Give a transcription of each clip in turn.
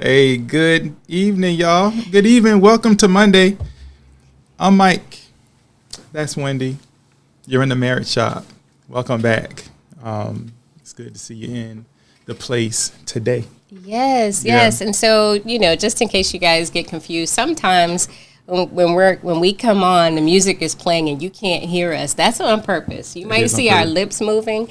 Hey, good evening, y'all. Good evening. Welcome to Monday. I'm Mike. That's Wendy. You're in the marriage shop. Welcome back. It's good to see you in the place today. Yes. And so, just in case you guys get confused, sometimes when we come on, the music is playing and you can't hear us. That's on purpose. You might see our lips moving,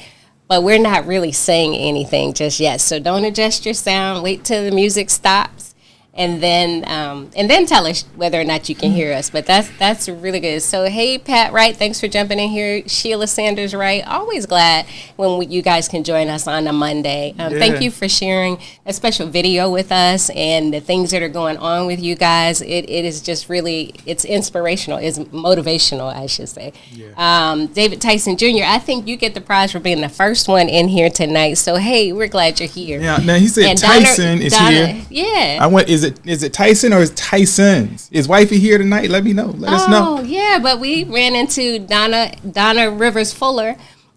but we're not really saying anything just yet. So don't adjust your sound. Wait till the music stops and then tell us whether or not you can hear us. But that's really good. So hey, Pat Wright, thanks for jumping in here. Sheila Sanders Wright, always glad when you guys can join us on a Monday. Thank you for sharing a special video with us and the things that are going on with you guys. It is just really, it's inspirational, it's motivational, I should say. Yeah. David Tyson Jr., I think you get the prize for being the first one in here tonight. So hey, we're glad you're here. Yeah. Now he said and Tyson is here. Yeah. Is it Tyson or is Tyson's? Is wifey here tonight? Let me know. Let us know. Oh yeah, but we ran into Donna Rivers Fuller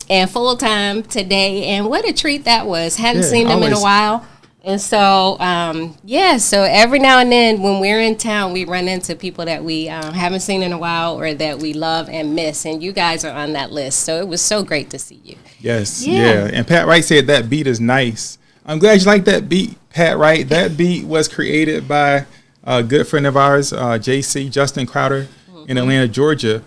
and Full Time today, and what a treat that was. Hadn't seen them in a while. And so, so every now and then when we're in town, we run into people that we haven't seen in a while or that we love and miss. And you guys are on that list. So it was so great to see you. Yes. Yeah. And Pat Wright said that beat is nice. I'm glad you like that beat, Pat Wright. That beat was created by a good friend of ours, JC, Justin Crowder, in Atlanta, Georgia.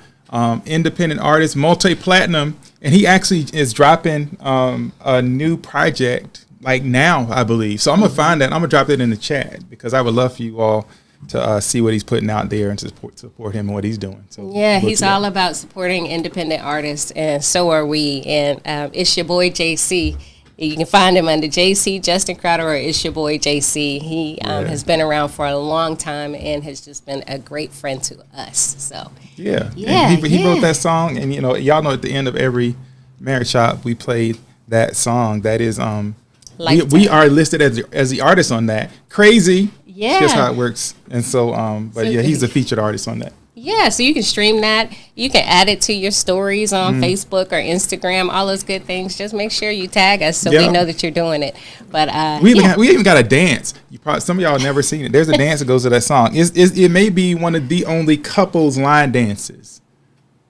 Independent artist, multi-platinum. And he actually is dropping a new project like now, I believe. So I'm going to find that. I'm going to drop it in the chat because I would love for you all to see what he's putting out there and to support him and what he's doing. So yeah, he's all about supporting independent artists, and so are we. And it's your boy JC. You can find him under JC Justin Crowder, or it's your boy JC. He has been around for a long time and has just been a great friend to us. So he wrote that song, and y'all know at the end of every Marriage Shop we played that song. That is we are listed as the artist on that. Crazy. Yeah. That's how it works. And so, he's a featured artist on that. Yeah, so you can stream that. You can add it to your stories on Facebook or Instagram, all those good things. Just make sure you tag us so we know that you're doing it. But we even got a dance. Some of y'all have never seen it. There's a dance that goes to that song. It may be one of the only couples line dances,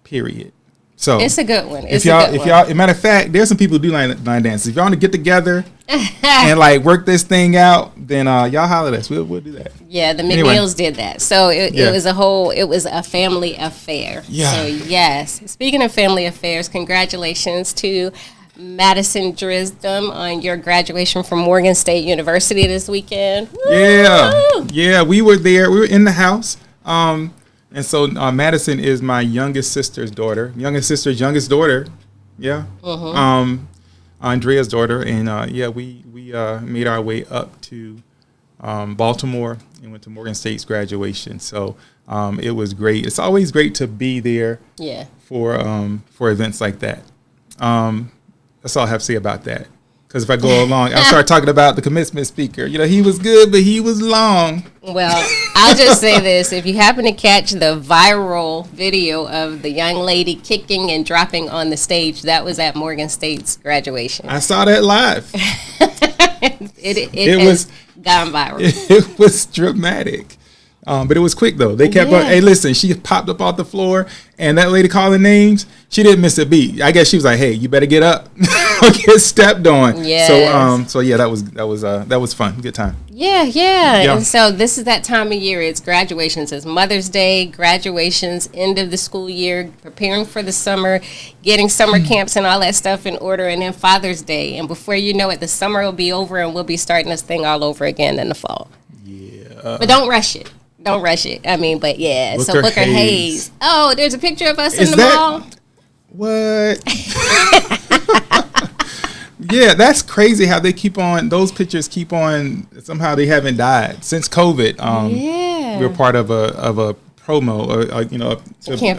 period. So it's a good one. As a matter of fact, there's some people who do line dances. If y'all want to get together and work this thing out, then y'all holler at us. We'll do that. Yeah, the McNeils did that. So it was a family affair. Yeah. So yes. Speaking of family affairs, congratulations to Madison Drisdom on your graduation from Morgan State University this weekend. Woo! Yeah, we were there. We were in the house. And so Madison is my youngest sister's daughter. Youngest daughter. Yeah. Andrea's daughter. And we made our way up to Baltimore and went to Morgan State's graduation. So it was great. It's always great to be there for events like that. That's all I have to say about that. Because if I go along, I'll start talking about the commencement speaker. He was good, but he was long. Well, I'll just say this. If you happen to catch the viral video of the young lady kicking and dropping on the stage, that was at Morgan State's graduation. I saw that live. it was gone viral. It was dramatic. But it was quick, though. They kept hey, listen, she popped up off the floor, and that lady calling names, she didn't miss a beat. I guess she was like, hey, you better get up or get stepped on. Yeah. So that was fun. Good time. Yeah. And so this is that time of year. It's graduations. It's Mother's Day, graduations, end of the school year, preparing for the summer, getting summer camps and all that stuff in order, and then Father's Day. And before you know it, the summer will be over, and we'll be starting this thing all over again in the fall. Yeah. But don't rush it. Don't rush it. I mean, but yeah. So Booker Hayes. Oh, there's a picture of us in the mall. What? Yeah, that's crazy how they keep on. Those pictures keep on. Somehow they haven't died since COVID. We were part of a promo, or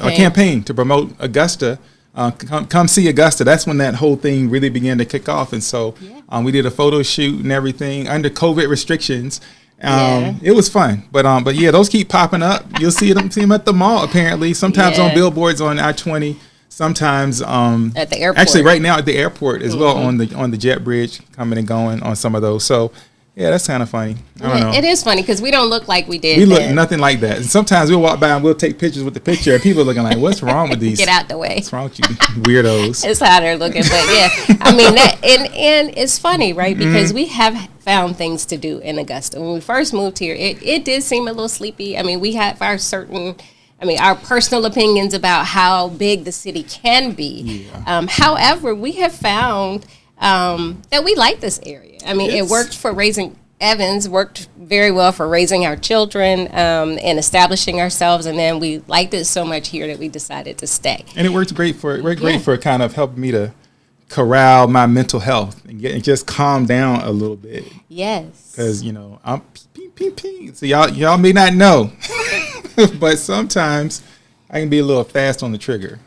a campaign to promote Augusta. Come see Augusta. That's when that whole thing really began to kick off. And so we did a photo shoot and everything under COVID restrictions. It was fun, but yeah, those keep popping up. You'll see them at the mall apparently. Sometimes on billboards on I-20. Sometimes at the airport. Actually, right now at the airport as well on the jet bridge, coming and going on some of those. So yeah, that's kind of funny. I don't know. It is funny because we don't look like we did. We look nothing like that. And sometimes we'll walk by and we'll take pictures with the picture, and people are looking like, "What's wrong with these? Get out the way! What's wrong with you, weirdos?" It's how they're looking, but yeah, I mean that, and it's funny, right? Because we have found things to do in Augusta. When we first moved here, it did seem a little sleepy. I mean, we have our personal opinions about how big the city can be. Yeah. However, we have found that we like this area. I mean, it worked for raising Evans worked very well for raising our children and establishing ourselves, and then we liked it so much here that we decided to stay. And it worked great for kind of helping me to corral my mental health and just calm down a little bit. Yes. Because, I'm ping. So y'all may not know, but sometimes I can be a little fast on the trigger.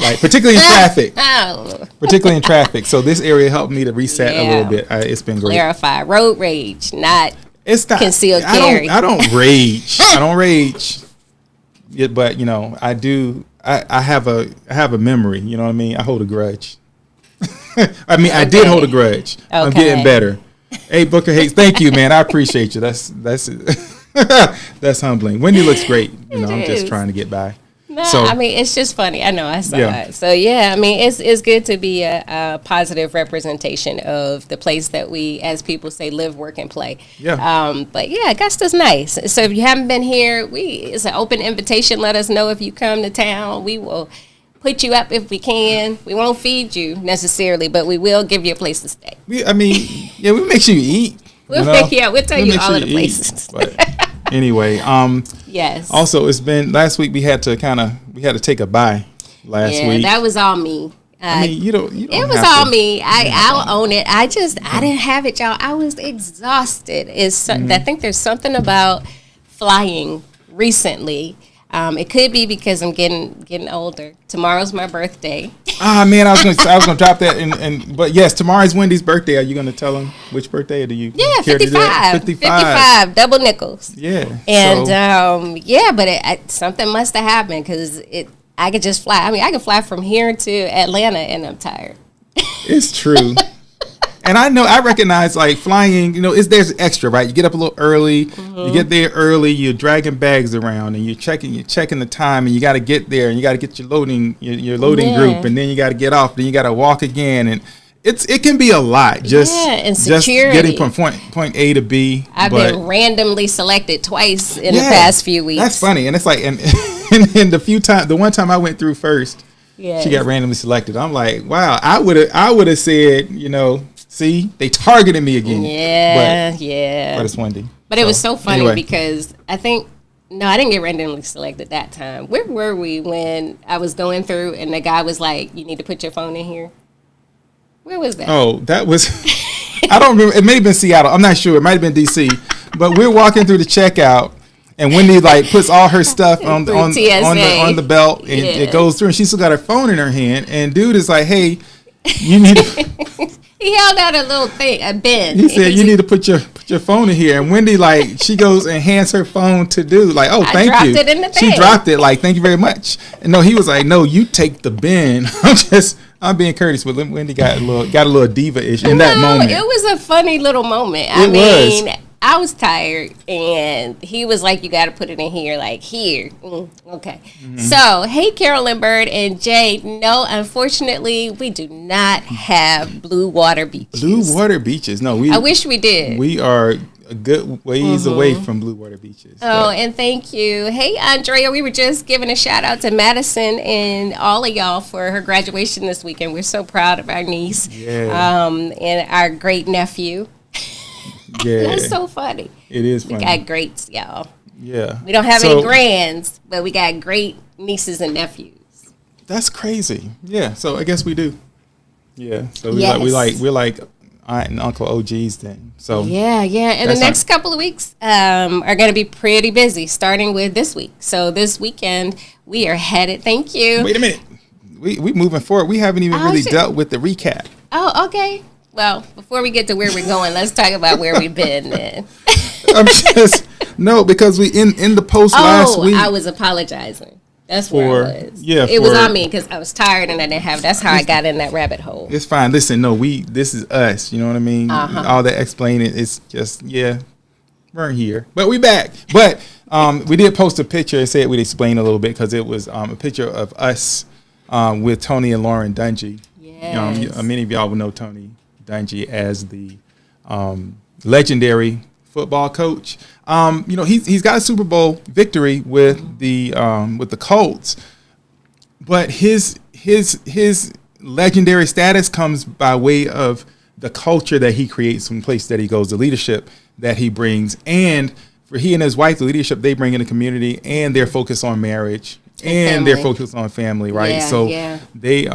Like, particularly in traffic. Particularly in traffic. So this area helped me to reset a little bit. It's been great. Clarify. Road rage, not concealed carry. I don't rage. I don't rage. Yeah, but, I do. I have a memory. You know what I mean? I hold a grudge. I did hold a grudge. Okay. I'm getting better. Hey, Booker Hayes, thank you, man. I appreciate you. That's that's humbling. Wendy looks great. I'm just trying to get by. No, it's just funny. I know, I saw it. So, it's good to be a positive representation of the place that we, as people say, live, work, and play. Yeah. But, Augusta's nice. So, if you haven't been here, it's an open invitation. Let us know if you come to town. We will put you up if we can. We won't feed you necessarily, but we will give you a place to stay. We make sure you eat. We'll tell you all of the places. Anyway, yes. Also, it's been last week. We had to take a bye last week. That was all me. You don't. It was all me. I'll own it. I didn't have it, y'all. I was exhausted. I think there's something about flying recently. It could be because I'm getting older. Tomorrow's my birthday. Man, I was gonna drop that. But yes, tomorrow's Wendy's birthday. Are you gonna tell them which birthday do you? Yeah, 55. 55 double nickels. Yeah. And but something must have happened because I could just fly. I can fly from here to Atlanta and I'm tired. It's true. And I recognize like flying, there's extra, right? You get up a little early, you get there early, you're dragging bags around and you're checking the time and you got to get there and you got to get your loading group and then you got to get off, then you got to walk again. And it can be a lot and security. Just getting from point A to B. I've been randomly selected twice in the past few weeks. That's funny. And it's like, and the one time I went through first, she got randomly selected. I'm like, wow, I would have said, see, they targeted me again. But it's Wendy. But it was so funny because I didn't get randomly selected that time. Where were we when I was going through and the guy was like, you need to put your phone in here? Where was that? Oh, that was, I don't remember. It may have been Seattle. I'm not sure. It might have been D.C. But we're walking through the checkout and Wendy puts all her stuff on the belt and it goes through and she still got her phone in her hand. And dude is like, hey, you need to... He held out a little thing, a bin. He said, "You need to put your phone in here." And Wendy, she goes and hands her phone to dude, like, "Oh, thank you." I dropped it in the bin. She dropped it, like, "Thank you very much." And no, he was like, "No, you take the bin." I'm being courteous, but Wendy got a little diva-ish in that moment. It was a funny little moment. I was tired, and he was like, "You got to put it in here, like here." Okay. Mm-hmm. So, hey, Carolyn Bird and Jay. No, unfortunately, we do not have blue water beaches. Blue water beaches? No, I wish we did. We are a good ways away from blue water beaches. Oh, and thank you. Hey, Andrea, we were just giving a shout out to Madison and all of y'all for her graduation this weekend. We're so proud of our niece, and our great nephew. Yeah. That's so funny. It is funny. We got greats, y'all. Yeah. We don't have any grands, but we got great nieces and nephews. That's crazy. Yeah. So I guess we do. Yeah. So we're like aunt and uncle OGs then. So yeah. And the next couple of weeks are going to be pretty busy, starting with this week. So this weekend we are headed. Thank you. Wait a minute. We moving forward. We haven't even really dealt with the recap. Oh, okay. Well, before we get to where we're going, let's talk about where we've been then. Because we in the post last week. I was apologizing. That's where I was. Yeah, it was on me because I was tired and I didn't have. That's how I got in that rabbit hole. It's fine. Listen, this is us. You know what I mean? All that explaining, it's just we're here, but we back. But we did post a picture and said we'd explain a little bit because it was a picture of us with Tony and Lauren Dungy. Yes. Many of y'all will know Tony Dungy as the legendary football coach. He's got a Super Bowl victory with the Colts, but his legendary status comes by way of the culture that he creates from the place that he goes, the leadership that he brings, and for he and his wife, the leadership they bring in the community, and their focus on marriage and their focus on family, right? They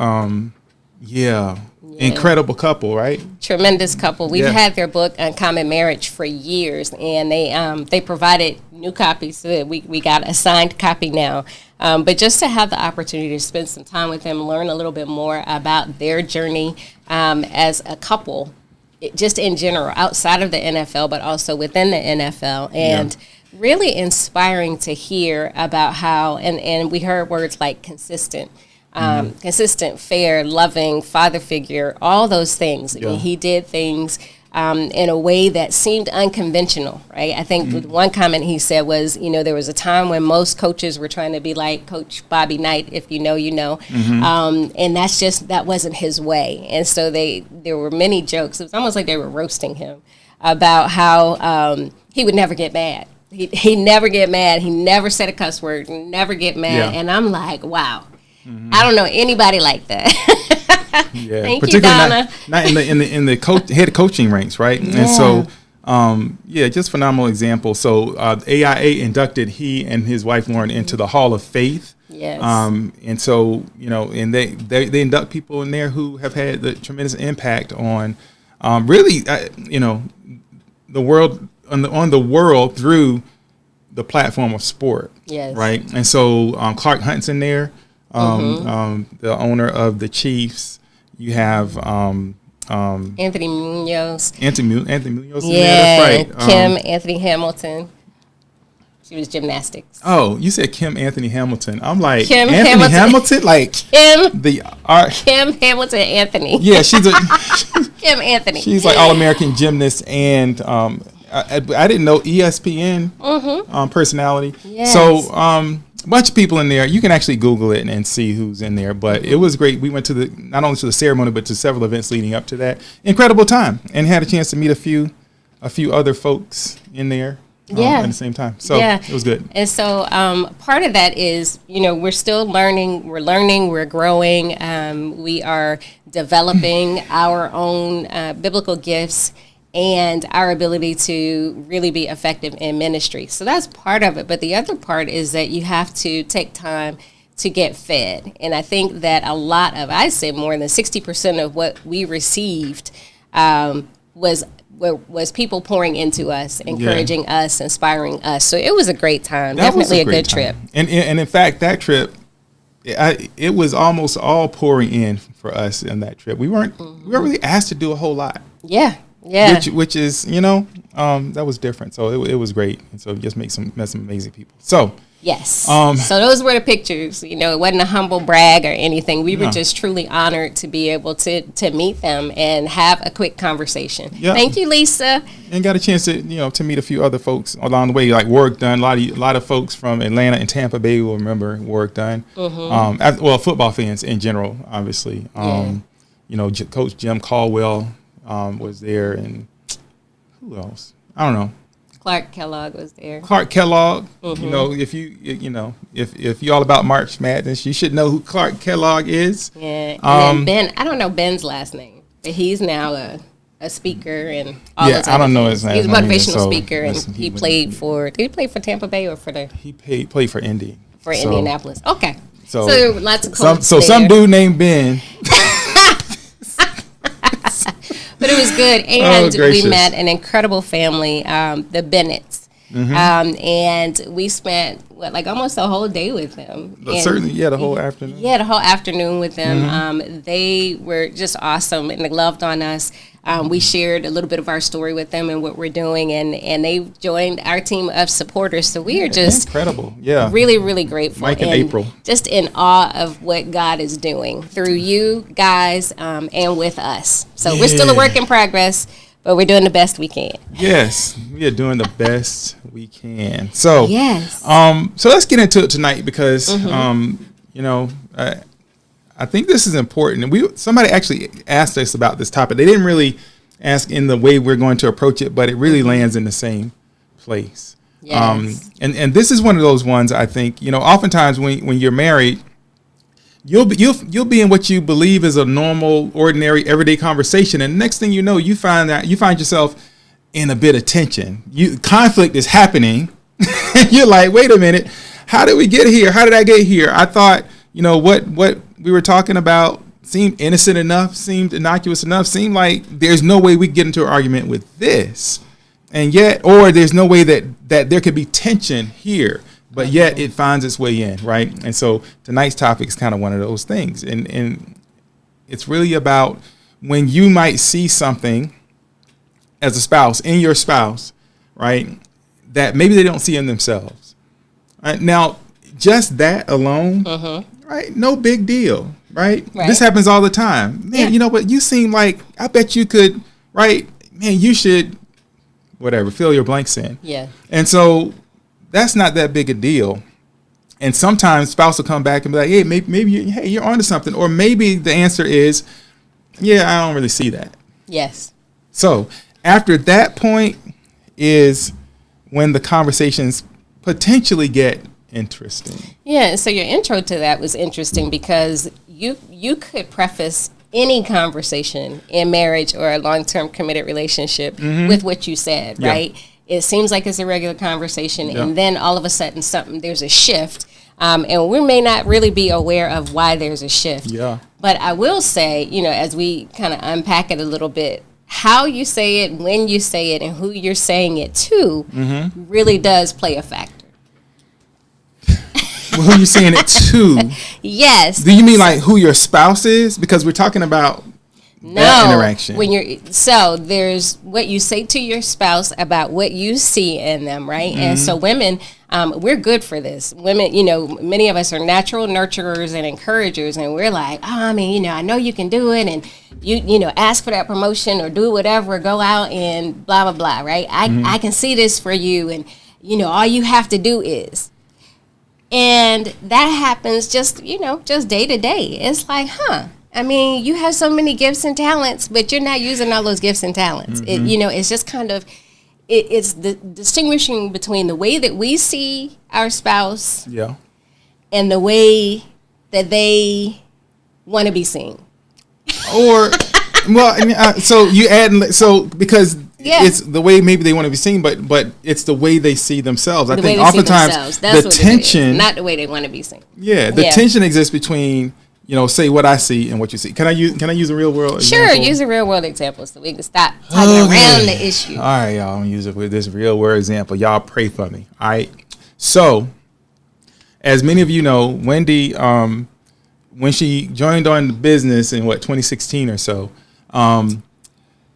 incredible couple, right? Tremendous couple. We've had their book Uncommon Marriage for years, and they provided new copies, so that we got a signed copy now. But just to have the opportunity to spend some time with them, learn a little bit more about their journey as a couple, just in general, outside of the NFL, but also within the NFL, and really inspiring to hear about how, and we heard words like consistent, fair, loving, father figure, all those things. I mean, he did things in a way that seemed unconventional, right? I think one comment he said was, there was a time when most coaches were trying to be like Coach Bobby Knight, if you know, you know. And that wasn't his way. And so there were many jokes. It was almost like they were roasting him about how he would never get mad. He never get mad. He never said a cuss word, never get mad. And I'm like, wow. I don't know anybody like that. Thank you, Donna. Not in the head coaching ranks, right? And so, just phenomenal example. So AIA inducted he and his wife Lauren into the Hall of Faith. Yes. And so and they induct people in there who have had the tremendous impact on, the world on the world through the platform of sport. Yes. Right. And so Clark Hunt's in there. The owner of the Chiefs. You have Anthony Munoz. Anthony Munoz. Yeah, that's right. Kim Anthony Hamilton. She was gymnastics. Oh, you said Kim Anthony Hamilton. I'm like Kim Anthony Hamilton, like Kim Hamilton Anthony. Yeah, she's a Kim Anthony. She's like All-American gymnast, and I didn't know ESPN personality. Yes. So a bunch of people in there. You can actually Google it and see who's in there. But it was great. We went to not only to the ceremony, but to several events leading up to that. Incredible time, and had a chance to meet a few other folks in there. At the same time. So it was good. And so part of that is, we're still learning. We're growing. We are developing our own biblical gifts and our ability to really be effective in ministry. So that's part of it. But the other part is that you have to take time to get fed. And I think that a lot of, I say more than 60% of what we received was people pouring into us, encouraging us, inspiring us. So it was a great time. Definitely a good trip. And in fact, that trip, it was almost all pouring in for us in that trip. We weren't really asked to do a whole lot. Yeah. Which is, that was different. So it was great. And so just met some amazing people. So yes. So those were the pictures. It wasn't a humble brag or anything. We were just truly honored to be able to meet them and have a quick conversation. Yep. Thank you, Lisa. And got a chance to to meet a few other folks along the way, like Work Done. A lot of folks from Atlanta and Tampa Bay will remember Work Done. Football fans in general, obviously. Coach Jim Caldwell was there, and who else? I don't know. Clark Kellogg was there. Clark Kellogg. If you all about March Madness, you should know who Clark Kellogg is. Yeah. And then Ben, I don't know Ben's last name, but he's now a speaker and all those I don't know his name. He's a motivational speaker, and he played for. Did he play for Tampa Bay or for the? He played for Indy. For Indianapolis. Okay. So lots of some dude named Ben. But it was good, and we met an incredible family, the Bennetts, and we spent almost a whole day with them. Certainly, the whole afternoon. Yeah, the whole afternoon with them. They were just awesome, and they loved on us. We shared a little bit of our story with them and what we're doing, and they joined our team of supporters. So we are just incredible. Yeah, really, really grateful. Mike and April, just in awe of what God is doing through you guys and with us. So we're still a work in progress, but we're doing the best we can. Yes, we are doing the best we can. So yes. So let's get into it tonight because I think this is important. And somebody actually asked us about this topic. They didn't really ask in the way we're going to approach it, but it really lands in the same place. Yes. And this is one of those ones I think, oftentimes when you're married, you'll be in what you believe is a normal, ordinary, everyday conversation, and next thing you know, you find yourself in a bit of tension. Conflict is happening. You're like, wait a minute, how did we get here? How did I get here? I thought, what we were talking about seemed innocent enough, seemed innocuous enough, seemed like there's no way we could get into an argument with this. And yet, or there's no way that there could be tension here, but yet it finds its way in, right? And so tonight's topic is kind of one of those things. And it's really about when you might see something as a spouse, in your spouse, right, that maybe they don't see in themselves. Right? Now, just that alone, right, no big deal, right? This happens all the time. Man, you know what? You seem like, I bet you could, right? Man, you should, whatever, fill your blanks in. Yeah. And so that's not that big a deal. And sometimes spouse will come back and be like, hey, maybe you're onto something. Or maybe the answer is, yeah, I don't really see that. Yes. So after that point is when the conversations potentially get interesting. Yeah, so your intro to that was interesting because you could preface any conversation in marriage or a long-term committed relationship with what you said, right? It seems like it's a regular conversation, and then all of a sudden there's a shift, and we may not really be aware of why there's a shift. Yeah. But I will say, as we kind of unpack it a little bit, how you say it, when you say it, and who you're saying it to really does play a factor. Well, who are you saying it to? Yes. Do you mean like who your spouse is? Because we're talking about that interaction. So there's what you say to your spouse about what you see in them, right? And so women, we're good for this. Women, many of us are natural nurturers and encouragers, and we're like, I know you can do it, and you ask for that promotion or do whatever, go out and blah, blah, blah, right? I can see this for you, and, all you have to do is. And that happens just day to day. It's like, you have so many gifts and talents, but you're not using all those gifts and talents. It's just kind of, it's the distinguishing between the way that we see our spouse and the way that they want to be seen. Or, so you add, because it's the way maybe they want to be seen, but it's the way they see themselves. I think oftentimes the tension, not the way they want to be seen. Yeah, the tension exists between, say what I see and what you see. Can I use a real world example? Sure, use a real world example so we can stop talking around the issue. All right, y'all, I'm going to use it with this real world example. Y'all pray for me. All right. So, as many of you know, Wendy, when she joined on the business in 2016 or so,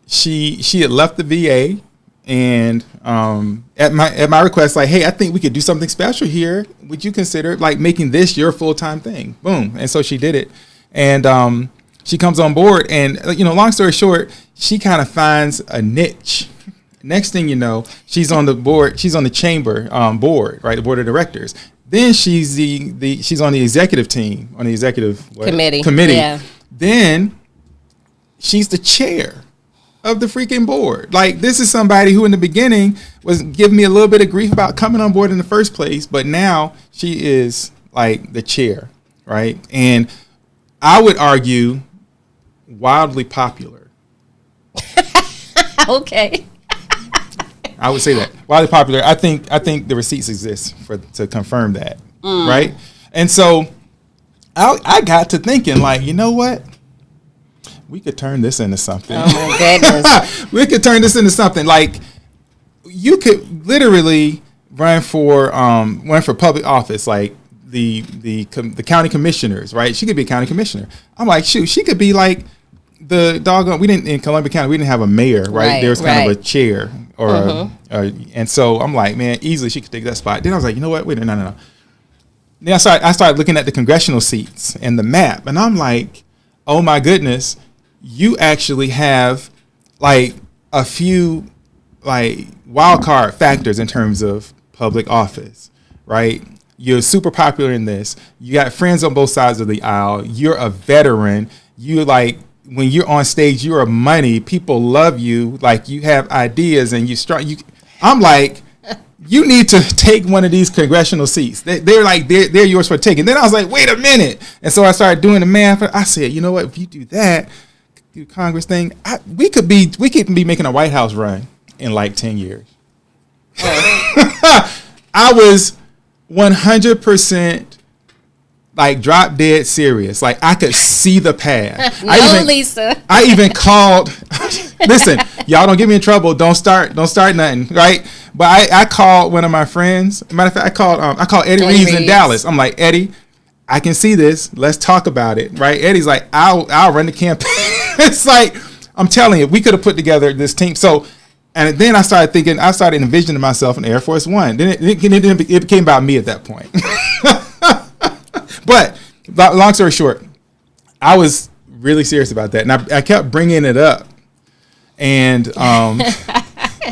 she had left the VA, and at my request, like, hey, I think we could do something special here. Would you consider like making this your full-time thing? Boom. And so she did it, and she comes on board, and long story short, she kind of finds a niche. Next thing you know, she's on the board. She's on the chamber board, right? The board of directors. Then she's she's on the executive team, on the executive committee. Yeah. Then she's the chair of the freaking board. Like, this is somebody who in the beginning was giving me a little bit of grief about coming on board in the first place, but now she is like the chair, right? And I would argue wildly popular. Okay. I would say that. Wildly popular. I think the receipts exist to confirm that, right? And so I got to thinking, like, you know what? We could turn this into something. Oh my goodness. We could turn this into something. Like, you could literally run for public office, like the county commissioners, right? She could be a county commissioner. I'm like, shoot, she could be like the doggone. We didn't in Columbia County. We didn't have a mayor, right? There was kind of a chair, and so I'm like, man, easily she could take that spot. Then I was like, you know what? Wait, no. Then I started looking at the congressional seats and the map, and I'm like, oh my goodness. You actually have like a few like wild card factors in terms of public office, right? You're super popular in this. You got friends on both sides of the aisle. You're a veteran. You like when you're on stage, you're money. People love you. Like, you have ideas and I'm like, you need to take one of these congressional seats. They're like, they're yours for taking. Then I was like, wait a minute. And so I started doing the math. I said, you know what? If you do that, do Congress thing, we could be making a White House run in like 10 years. I was 100% like drop dead serious. Like I could see the path. Lisa. I even called. Listen, y'all don't get me in trouble. Don't start nothing, right? But I called one of my friends. Matter of fact, I called Eddie Reeves in Dallas. I'm like, Eddie, I can see this. Let's talk about it, right? Eddie's like, I'll run the campaign. It's like, I'm telling you, we could have put together this team. So, and then I started envisioning myself in Air Force One. Then it became about me at that point. But long story short, I was really serious about that, and I kept bringing it up. And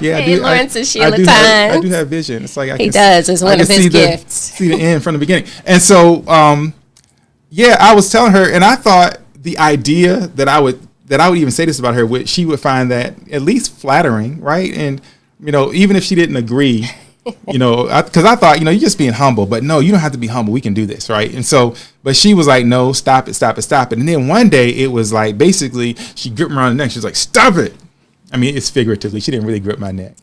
yeah, Lawrence and Sheila Times. I do have vision. It's like he does. It's one of his gifts. See the end from the beginning. And so, yeah, I was telling her, and I thought the idea that I would even say this about her, she would find that at least flattering, right? And even if she didn't agree. Because I thought, you're just being humble, but no, you don't have to be humble. We can do this, right? And so, but she was like, no, stop it. And then one day it was like, basically, she gripped me around the neck. She was like, stop it. I mean, it's figuratively. She didn't really grip my neck.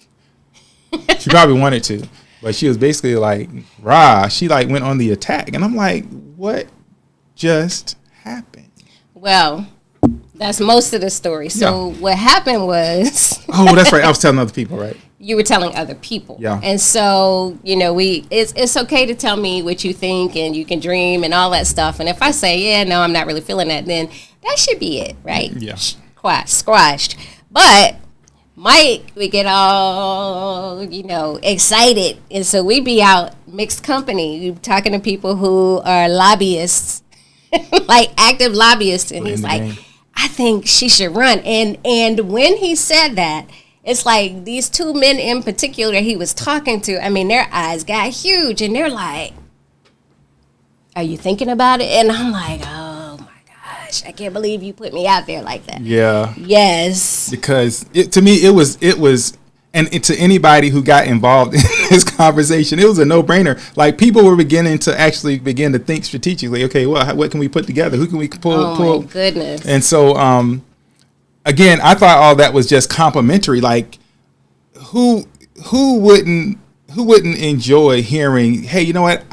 She probably wanted to, but she was basically like, rah. She like went on the attack, and I'm like, what just happened? Well, that's most of the story. So what happened was, oh, that's right. I was telling other people, right? You were telling other people. Yeah. And so, it's okay to tell me what you think, and you can dream and all that stuff. And if I say, yeah, no, I'm not really feeling that, then that should be it, right? Yeah. Squashed. But Mike, we get all, excited. And so we be out mixed company, talking to people who are lobbyists, like active lobbyists. And he's like, I think she should run. And when he said that, it's like these two men in particular that he was talking to, I mean, their eyes got huge, and they're like, are you thinking about it? And I'm like, oh my gosh, I can't believe you put me out there like that. Yeah. Yes. Because to me, it was, and to anybody who got involved in this conversation, it was a no-brainer. Like, people were begin to think strategically. Okay, well, what can we put together? Who can we pull? Oh my goodness. And so, again, I thought all that was just complimentary. Like, who wouldn't enjoy hearing, hey, you know what?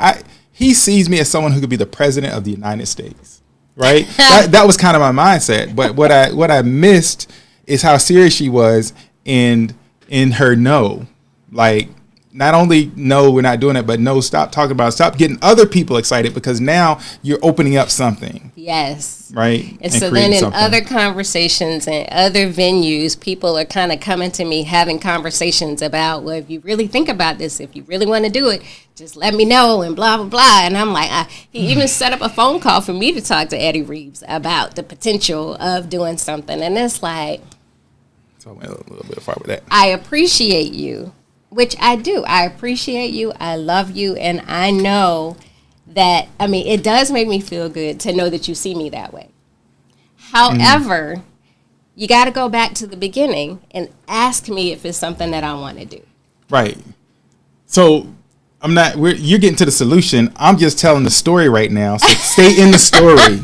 He sees me as someone who could be the president of the United States, right? that was kind of my mindset. But what I missed is how serious she was in her no. Like, not only no, we're not doing it, but no, stop talking about it. Stop getting other people excited, because now you're opening up something. Yes. Right? And so then in other conversations and other venues, people are kind of coming to me having conversations about, well, if you really think about this, if you really want to do it, just let me know, and blah, blah, blah. And I'm like, he even set up a phone call for me to talk to Eddie Reeves about the potential of doing something. And it's like, so I went a little bit far with that. I appreciate you. Which I do. I appreciate you. I love you. And I know that, I mean, it does make me feel good to know that you see me that way. However, you got to go back to the beginning and ask me if it's something that I want to do. Right. So you're getting to the solution. I'm just telling the story right now. So stay in the story.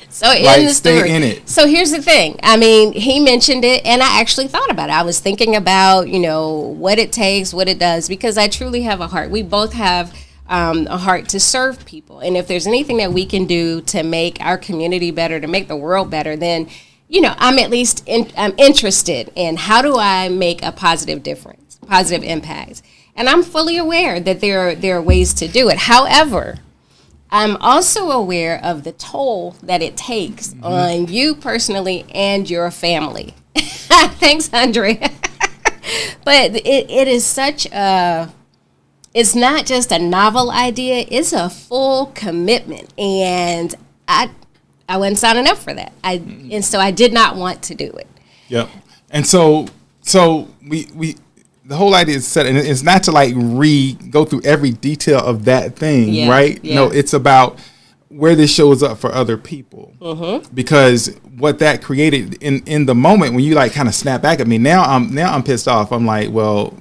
So in the story. Stay in it. So here's the thing. I mean, he mentioned it, and I actually thought about it. I was thinking about, what it takes, what it does, because I truly have a heart. We both have a heart to serve people. And if there's anything that we can do to make our community better, to make the world better, then, I'm at least I'm interested in how do I make a positive difference, positive impact. And I'm fully aware that there are ways to do it. However, I'm also aware of the toll that it takes on you personally and your family. Thanks, Andrea. But it is such it's not just a novel idea, it's a full commitment. And I wasn't signing up for that. And so I did not want to do it. Yep. And so we the whole idea is set, and it's not to go through every detail of that thing, right? Yeah. No, it's about where this shows up for other people, because what that created in the moment when you kind of snap back at me. Now I'm pissed off. I'm like, well,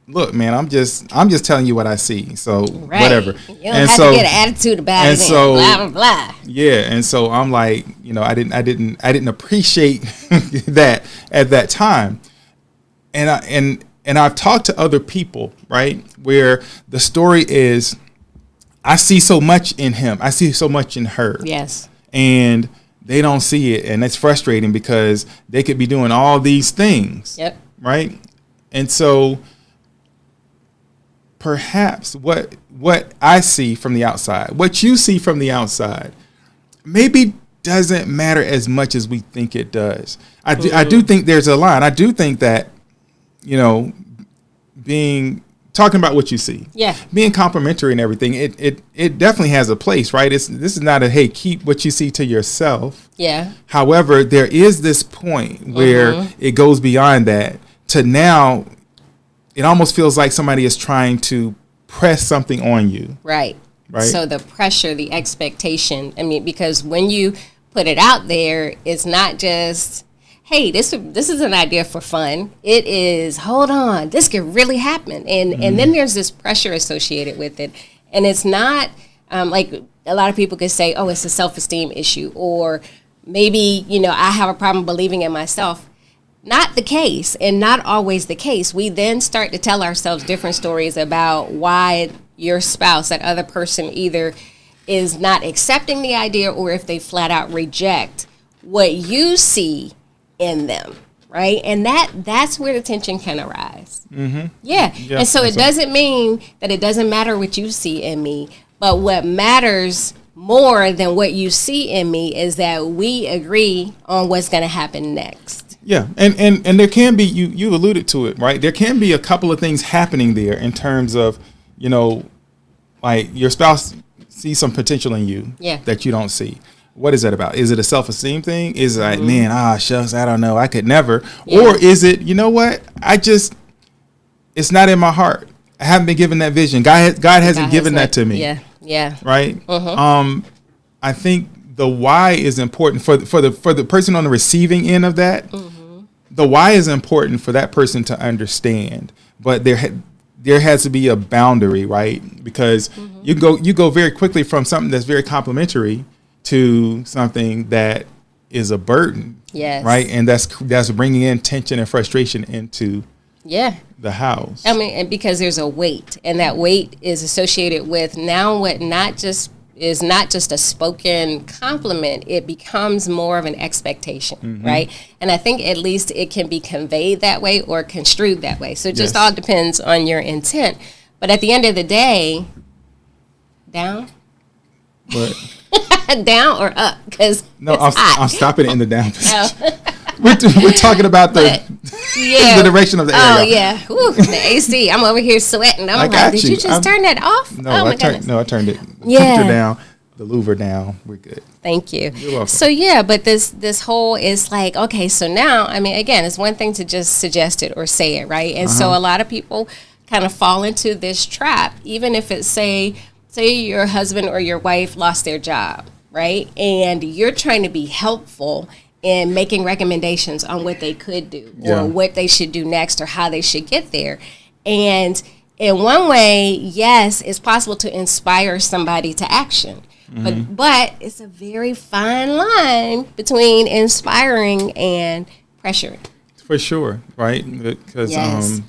look, man, I'm just telling you what I see. So whatever. You don't have to get an attitude about it. So blah blah blah. Yeah, and so I'm like, I didn't appreciate that at that time, and I've talked to other people, right, where the story is, I see so much in him, I see so much in her. Yes. And they don't see it, and it's frustrating because they could be doing all these things. Yep. Right? And so perhaps what I see from the outside, what you see from the outside, maybe doesn't matter as much as we think it does. I do think there's a line. I do think that, talking about what you see, being complimentary and everything, it definitely has a place, right? This is not a, hey, keep what you see to yourself. Yeah. However, there is this point where it goes beyond that to now it almost feels like somebody is trying to press something on you. Right. So the pressure, the expectation, because when you put it out there, it's not just, hey, this is an idea for fun. It is, hold on, this could really happen. And then there's this pressure associated with it. And it's not like a lot of people could say, oh, it's a self-esteem issue. Or maybe, I have a problem believing in myself. Not the case, and not always the case. We then start to tell ourselves different stories about why your spouse, that other person, either is not accepting the idea or if they flat out reject what you see in them, right? And that's where the tension can arise. Mm-hmm. Yeah. And so it doesn't mean that it doesn't matter what you see in me, but what matters more than what you see in me is that we agree on what's going to happen next. Yeah, and there can be, you alluded to it, right? There can be a couple of things happening there in terms of, like your spouse sees some potential in you that you don't see. What is that about? Is it a self-esteem thing? Is it like, man, shucks, I don't know, I could never. Yeah. Or is it, you know what? It's not in my heart. I haven't been given that vision. God hasn't given that to me. Yeah. Right? I think the why is important for the person on the receiving end of that. The why is important for that person to understand, but there has to be a boundary, right? Because you go very quickly from something that's very complimentary to something that is a burden. Yes. Right, and that's bringing in tension and frustration into the house. And because there's a weight, and that weight is associated with now what is not just a spoken compliment, it becomes more of an expectation, right? And I think at least it can be conveyed that way or construed that way. So it just all depends on your intent. But at the end of the day, down? What? Down or up? Because I'm stopping it in the down position. We're talking about the direction of the air. Oh, yeah. Ooh, the AC. I'm over here sweating. I'm like, did you just turn that off? No, I turned it. Temperature down, the louver down. We're good. Thank you. You're welcome. So, but this whole is like, okay, so now, again, it's one thing to just suggest it or say it, right? And so a lot of people kind of fall into this trap, even if it's, say your husband or your wife lost their job, right? And you're trying to be helpful in making recommendations on what they could do or what they should do next or how they should get there. And in one way, yes, it's possible to inspire somebody to action. But it's a very fine line between inspiring and pressuring. For sure, right? Because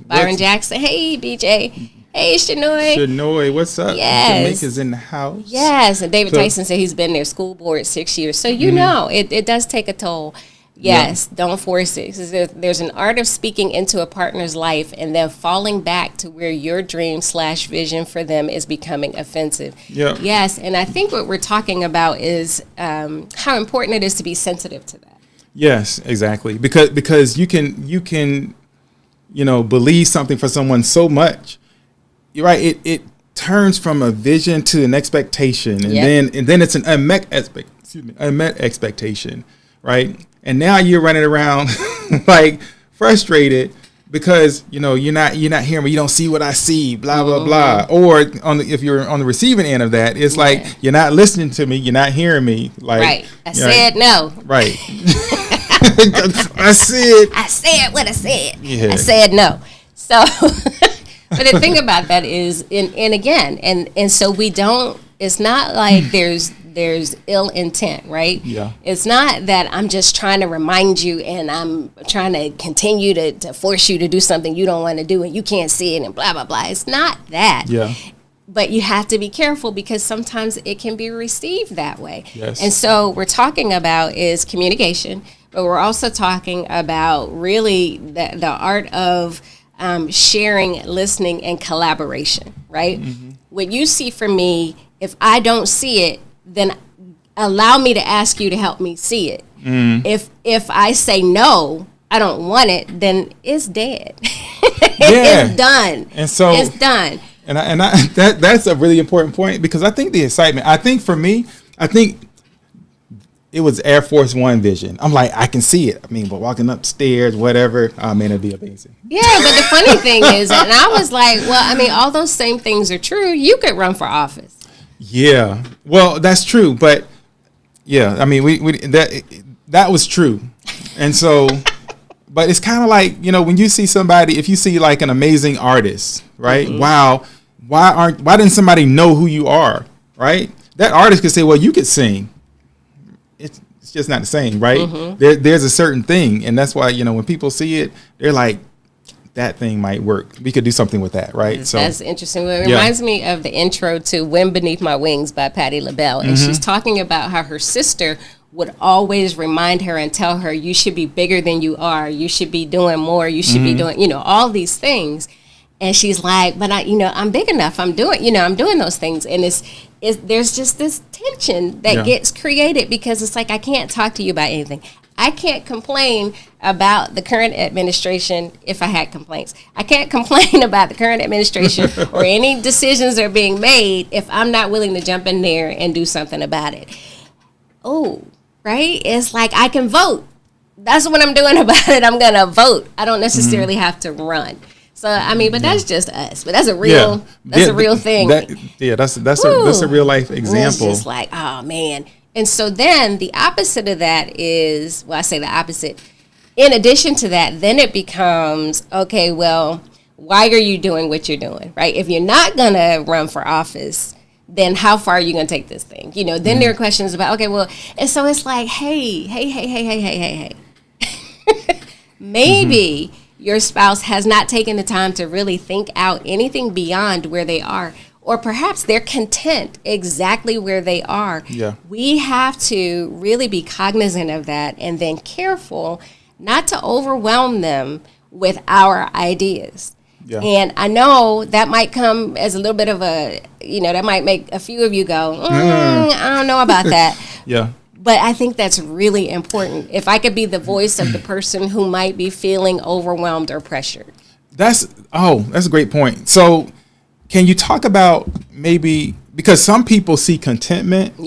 Byron Jackson, hey, BJ. Hey, Shanoy, what's up? Yes. Jamaica's in the house. Yes, and David Tyson said he's been there, school board, 6 years. So it does take a toll. Yes, don't force it. There's an art of speaking into a partner's life and then falling back to where your dream / vision for them is becoming offensive. Yeah. Yes, and I think what we're talking about is how important it is to be sensitive to that. Yes, exactly. Because you can believe something for someone so much. You're right. It turns from a vision to an expectation, and then it's an unmet expectation, right? And now you're running around like frustrated because you're not hearing me. You don't see what I see. Blah blah blah. Or if you're on the receiving end of that, it's like you're not listening to me. You're not hearing me. Like right. I said no. Right. I said what I said. Yeah. I said no. So. But the thing about that is, and so we don't. It's not like there's ill intent, right? Yeah. It's not that I'm just trying to remind you and I'm trying to continue to force you to do something you don't want to do and you can't see it and blah, blah, blah. It's not that. Yeah. But you have to be careful because sometimes it can be received that way. Yes. And so we're talking about is communication, but we're also talking about really the art of sharing, listening, and collaboration, right? Mm-hmm. What you see from me, if I don't see it, then allow me to ask you to help me see it. If I say no, I don't want it, then it's dead. It's done. And so it's done. And I that's a really important point because I think the excitement. I think for me, it was Air Force One vision. I'm like, I can see it. I mean, but walking upstairs, whatever, man, it'd be amazing. Yeah, but the funny thing is, and I was like, well, I mean, all those same things are true. You could run for office. Yeah, well, that's true, but yeah, I mean, we that was true, and so, but it's kind of like, you know, when you see somebody, if you see like an amazing artist, right? Mm-hmm. Wow, why didn't somebody know who you are, right? That artist could say, well, you could sing. It's just not the same, right? Mm-hmm. There's a certain thing, and that's why, you know, when people see it, they're like, that thing might work. We could do something with that, right? So that's interesting. It reminds me of the intro to Wind Beneath My Wings by Patti LaBelle. And she's talking about how her sister would always remind her and tell her, you should be bigger than you are. You should be doing more. You should be doing, you know, all these things. And she's like, but I'm big enough. I'm doing those things. And there's just this tension that gets created because it's like, I can't talk to you about anything. I can't complain about the current administration if I had complaints. I can't complain about the current administration or any decisions that are being made if I'm not willing to jump in there and do something about it. Oh, right? It's like I can vote. That's what I'm doing about it. I'm going to vote. I don't necessarily have to run. So, I mean, but that's just us. But that's a real a real thing. That's a real life example. It's just like, oh, man. And so then the opposite of that is, well, I say the opposite. In addition to that, then it becomes, okay, well, why are you doing what you're doing, right? If you're not going to run for office, then how far are you going to take this thing? You know, then there are questions about, okay, well, and so it's like, hey. Maybe your spouse has not taken the time to really think out anything beyond where they are. Or perhaps they're content exactly where they are. Yeah. We have to really be cognizant of that and then careful not to overwhelm them with our ideas. Yeah. And I know that might come as a little bit of a, you know, that might make a few of you go, I don't know about that. Yeah. But I think that's really important. If I could be the voice of the person who might be feeling overwhelmed or pressured. That's a great point. So can you talk about maybe, because some people see contentment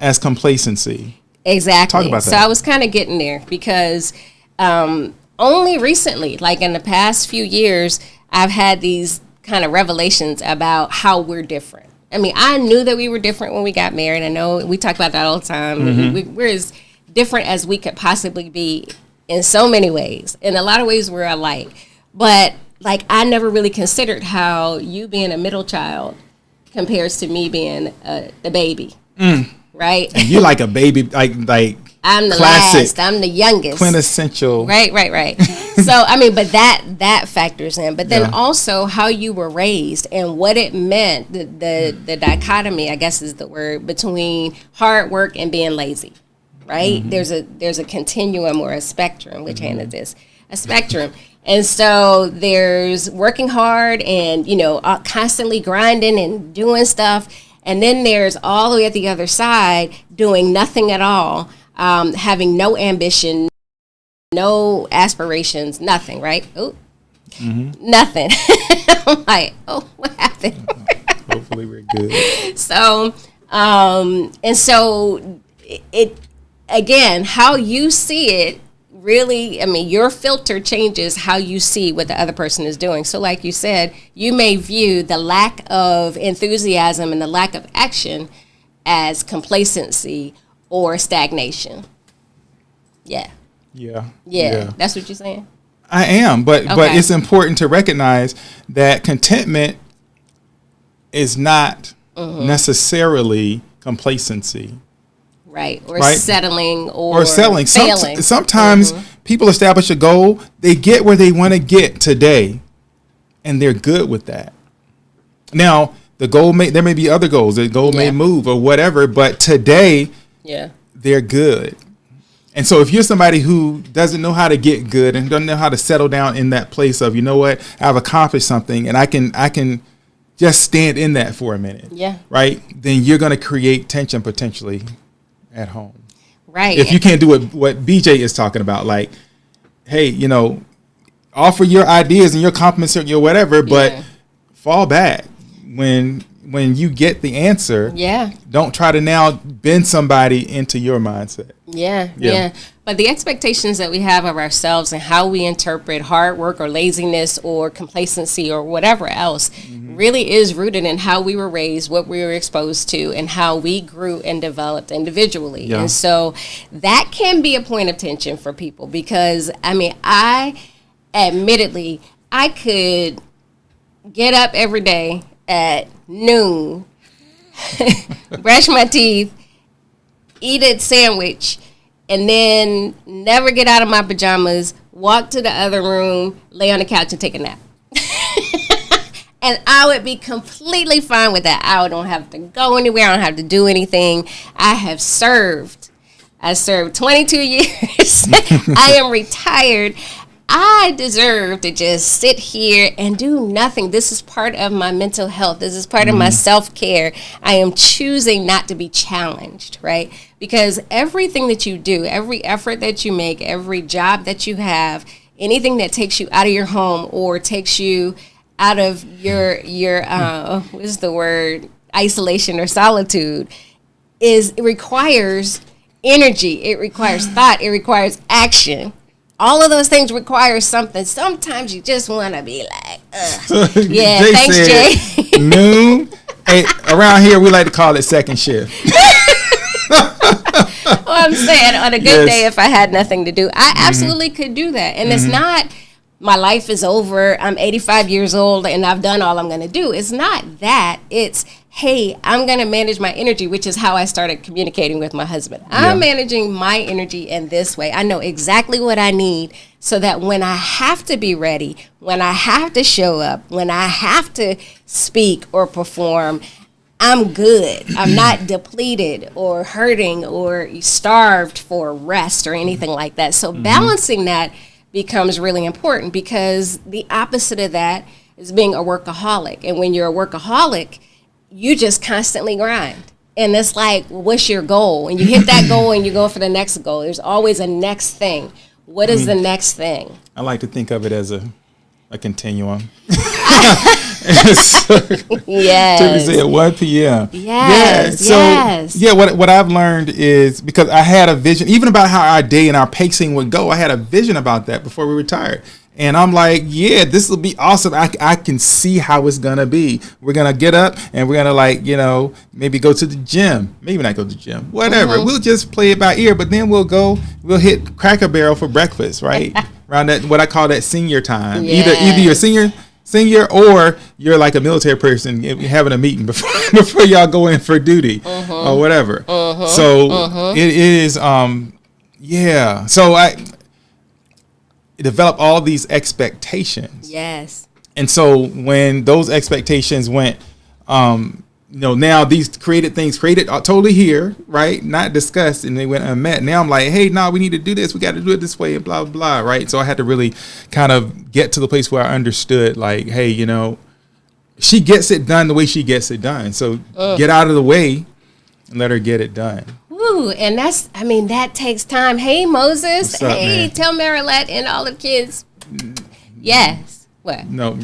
as complacency. Exactly. Talk about that. So I was kind of getting there because only recently, like in the past few years, I've had these kind of revelations about how we're different. I mean, I knew that we were different when we got married. I know we talk about that all the time. Mm-hmm. We're as different as we could possibly be in so many ways. In a lot of ways, we're alike. But like, I never really considered how you being a middle child compares to me being the baby, right? And you like a baby, like I'm the classic, last. I'm the youngest, quintessential. Right. So I mean, but that factors in. But then also how you were raised and what it meant. The dichotomy, I guess, is the word between hard work and being lazy, right? Mm-hmm. There's a continuum or a spectrum. Which hand is this? A spectrum. And so there's working hard and, you know, constantly grinding and doing stuff. And then there's all the way at the other side doing nothing at all, having no ambition, no aspirations, nothing, right? Oh, nothing. I'm like, oh, what happened? Hopefully we're good. So, and so it again, how you see it, really, I mean, your filter changes how you see what the other person is doing. So like you said, you may view the lack of enthusiasm and the lack of action as complacency or stagnation. Yeah. That's what you're saying? I am, but it's important to recognize that contentment is not necessarily complacency. Right. Or settling or settling. Failing. Sometimes people establish a goal, they get where they want to get today, and they're good with that. Now, there may be other goals. The goal may move or whatever, but today, they're good. And so if you're somebody who doesn't know how to get good and doesn't know how to settle down in that place of, you know what, I've accomplished something and I can just stand in that for a minute. Yeah. Right? Then you're going to create tension potentially at home. Right. If you can't do what BJ is talking about, like, hey, you know, offer your ideas and your compliments or your whatever, but fall back when you get the answer. Yeah. Don't try to now bend somebody into your mindset. Yeah. But the expectations that we have of ourselves and how we interpret hard work or laziness or complacency or whatever else really is rooted in how we were raised, what we were exposed to, and how we grew and developed individually. Yeah. And so that can be a point of tension for people because, I mean, I could get up every day at noon, brush my teeth, eat a sandwich, and then never get out of my pajamas, walk to the other room, lay on the couch and take a nap. And I would be completely fine with that. I don't have to go anywhere. I don't have to do anything. I served 22 years. I am retired. I deserve to just sit here and do nothing. This is part of my mental health. This is part of my self-care. I am choosing not to be challenged, right? Because everything that you do, every effort that you make, every job that you have, anything that takes you out of your home or takes you out of your what is the word, isolation or solitude, it requires energy. It requires thought. It requires action. All of those things require something. Sometimes you just want to be like, yeah, Jay thanks, said, Jay. Noon. Hey, around here, we like to call it second shift. Well, I'm saying on a good day, if I had nothing to do, I absolutely could do that. And it's not, my life is over, I'm 85 years old, and I've done all I'm going to do. It's not that. It's, hey, I'm going to manage my energy, which is how I started communicating with my husband. I'm managing my energy in this way. I know exactly what I need so that when I have to be ready, when I have to show up, when I have to speak or perform, I'm good. I'm not depleted or hurting or starved for rest or anything like that. So balancing that becomes really important because the opposite of that is being a workaholic. And when you're a workaholic, you just constantly grind. And it's like, well, what's your goal? And you hit that goal and you go for the next goal. There's always a next thing. What is the next thing? I like to think of it as a continuum. Yes. Tuesday at 1 p.m. Yes. Yeah. So what I've learned is, because I had a vision, even about how our day and our pacing would go, I had a vision about that before we retired. And I'm like, yeah, this will be awesome. I can see how it's going to be. We're going to get up and we're going to, maybe go to the gym. Maybe not go to the gym. Whatever. We'll just play it by ear. But then we'll hit Cracker Barrel for breakfast, right? Around that, what I call that senior time. Yes. Either you're senior or you're like a military person having a meeting before y'all go in for duty or whatever. So it is, So I developed all these expectations. Yes. And so when those expectations went, now these created totally here, right? Not discussed, and they went unmet. Now I'm like, hey, we need to do this. We got to do it this way, and blah, blah, blah, right? So I had to really kind of get to the place where I understood, like, hey, she gets it done the way she gets it done. So get out of the way and let her get it done. Ooh, and that takes time. Hey, Moses. What's up, man? Tell Marilette and all the kids. Yes. What? No,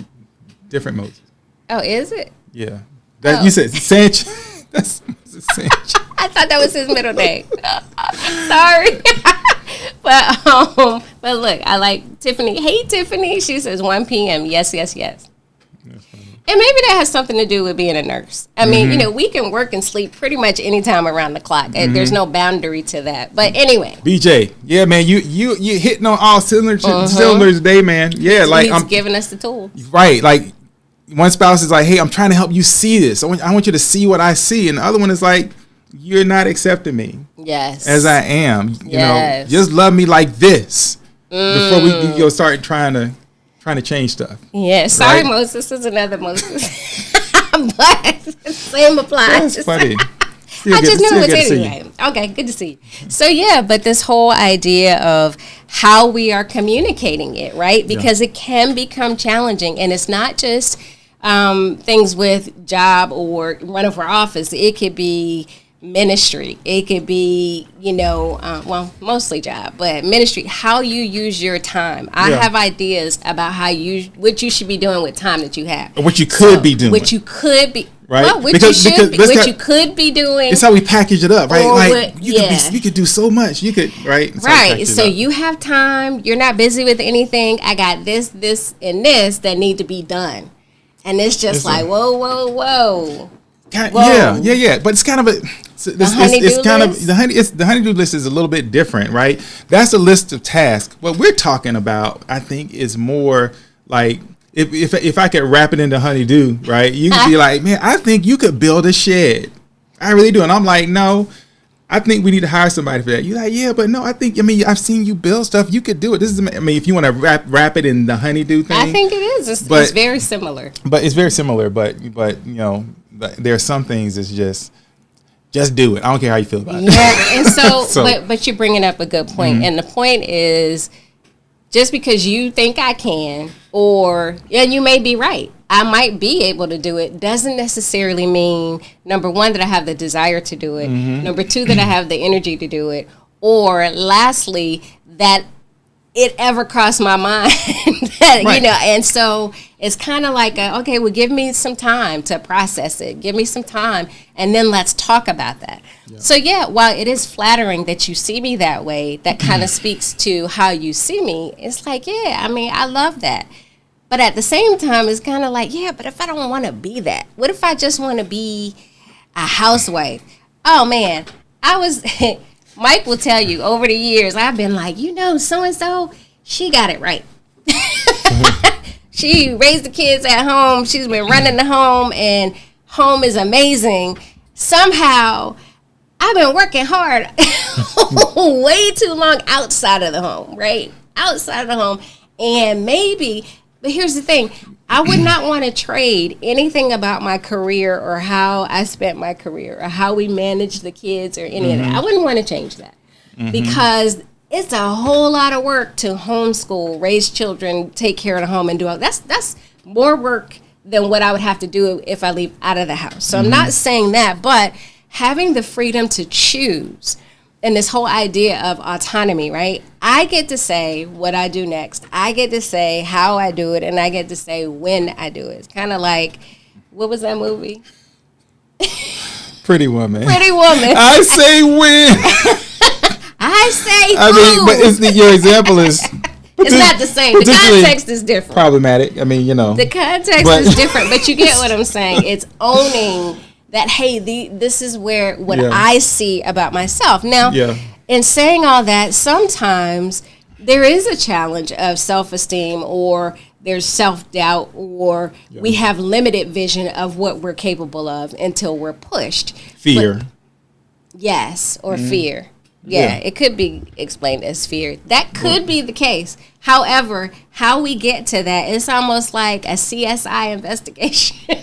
different Moses. Oh, is it? Yeah. You said Sanchez. That's Sanchez. I thought that was his middle name. Sorry. But look, I like Tiffany. Hey, Tiffany. She says 1 p.m. Yes. And maybe that has something to do with being a nurse. I mean, you know, we can work and sleep pretty much any time around the clock. There's no boundary to that. But anyway. BJ, yeah, man, you hitting on all cylinders today, man. Yeah, He's giving us the tools. Right, like one spouse is like, hey, I'm trying to help you see this. I want you to see what I see. And the other one is like, you're not accepting me. Yes. As I am. You know, just love me like this. Before we go start trying to change stuff. Yeah, sorry, right? Moses. This is another Moses. But same applies. That's funny. I just knew it was anyway. Okay, good to see you. So yeah, but this whole idea of how we are communicating it, right? Because it can become challenging, and it's not just things with job or running for office. It could be ministry. It could be, you know, well, mostly job, but ministry, how you use your time. I have ideas about what you should be doing with time that you have. Or what you could be doing. What you could be. Right. Well, what you could be doing. It's how we package it up, right? Like you could do so much. You could, right? Right. So you have time. You're not busy with anything. I got this, and this that need to be done. And it's just whoa. Yeah. But it's kind of the honeydew list is a little bit different, right? That's a list of tasks. What we're talking about, I think, is more like if I could wrap it into honeydew, right? You could be like, man, I think you could build a shed. I really do. And I'm like, no, I think we need to hire somebody for that. You're like, yeah, but no, I've seen you build stuff. You could do it. If you want to wrap it in the honeydew thing. I think it is. It's very similar. But it's very similar. But you know, there are some things that's just do it. I don't care how you feel about it. Yeah, and so but you're bringing up a good point. And the point is, just because you think I can, and you may be right, I might be able to do it, doesn't necessarily mean, number one, that I have the desire to do it, number two, that I have the energy to do it, or lastly, that it ever crossed my mind that, you know, and so it's kind of like, okay, well, give me some time to process it. Give me some time, and then let's talk about that. Yeah. So, yeah, while it is flattering that you see me that way, that kind of speaks to how you see me. It's like, yeah, I mean, I love that. But at the same time, it's kind of like, yeah, but if I don't want to be that? What if I just want to be a housewife? Oh, man, Mike will tell you, over the years, I've been like, you know, so-and-so, she got it right. She raised the kids at home. She's been running the home, and home is amazing. Somehow, I've been working hard way too long outside of the home, right? Outside of the home. And maybe, but here's the thing. I would not want to trade anything about my career or how I spent my career or how we managed the kids or any of that. I wouldn't want to change that because it's a whole lot of work to homeschool, raise children, take care of the home, and do all that's more work than what I would have to do if I leave out of the house. So I'm not saying that, but having the freedom to choose and this whole idea of autonomy, right? I get to say what I do next. I get to say how I do it, and I get to say when I do it. It's kind of like, what was that movie? Pretty Woman. Pretty Woman. I say when. I say who. I mean, but your example is... It's not the same. The context is different. Problematic. I mean, you know. The context is different, but you get what I'm saying. It's owning that, hey, this is what I see about myself. Now, in saying all that, sometimes there is a challenge of self-esteem, or there's self-doubt, or we have limited vision of what we're capable of until we're pushed. Fear. Yes, or fear. Yeah, it could be explained as fear. That could be the case. However, how we get to that, it's almost like a CSI investigation.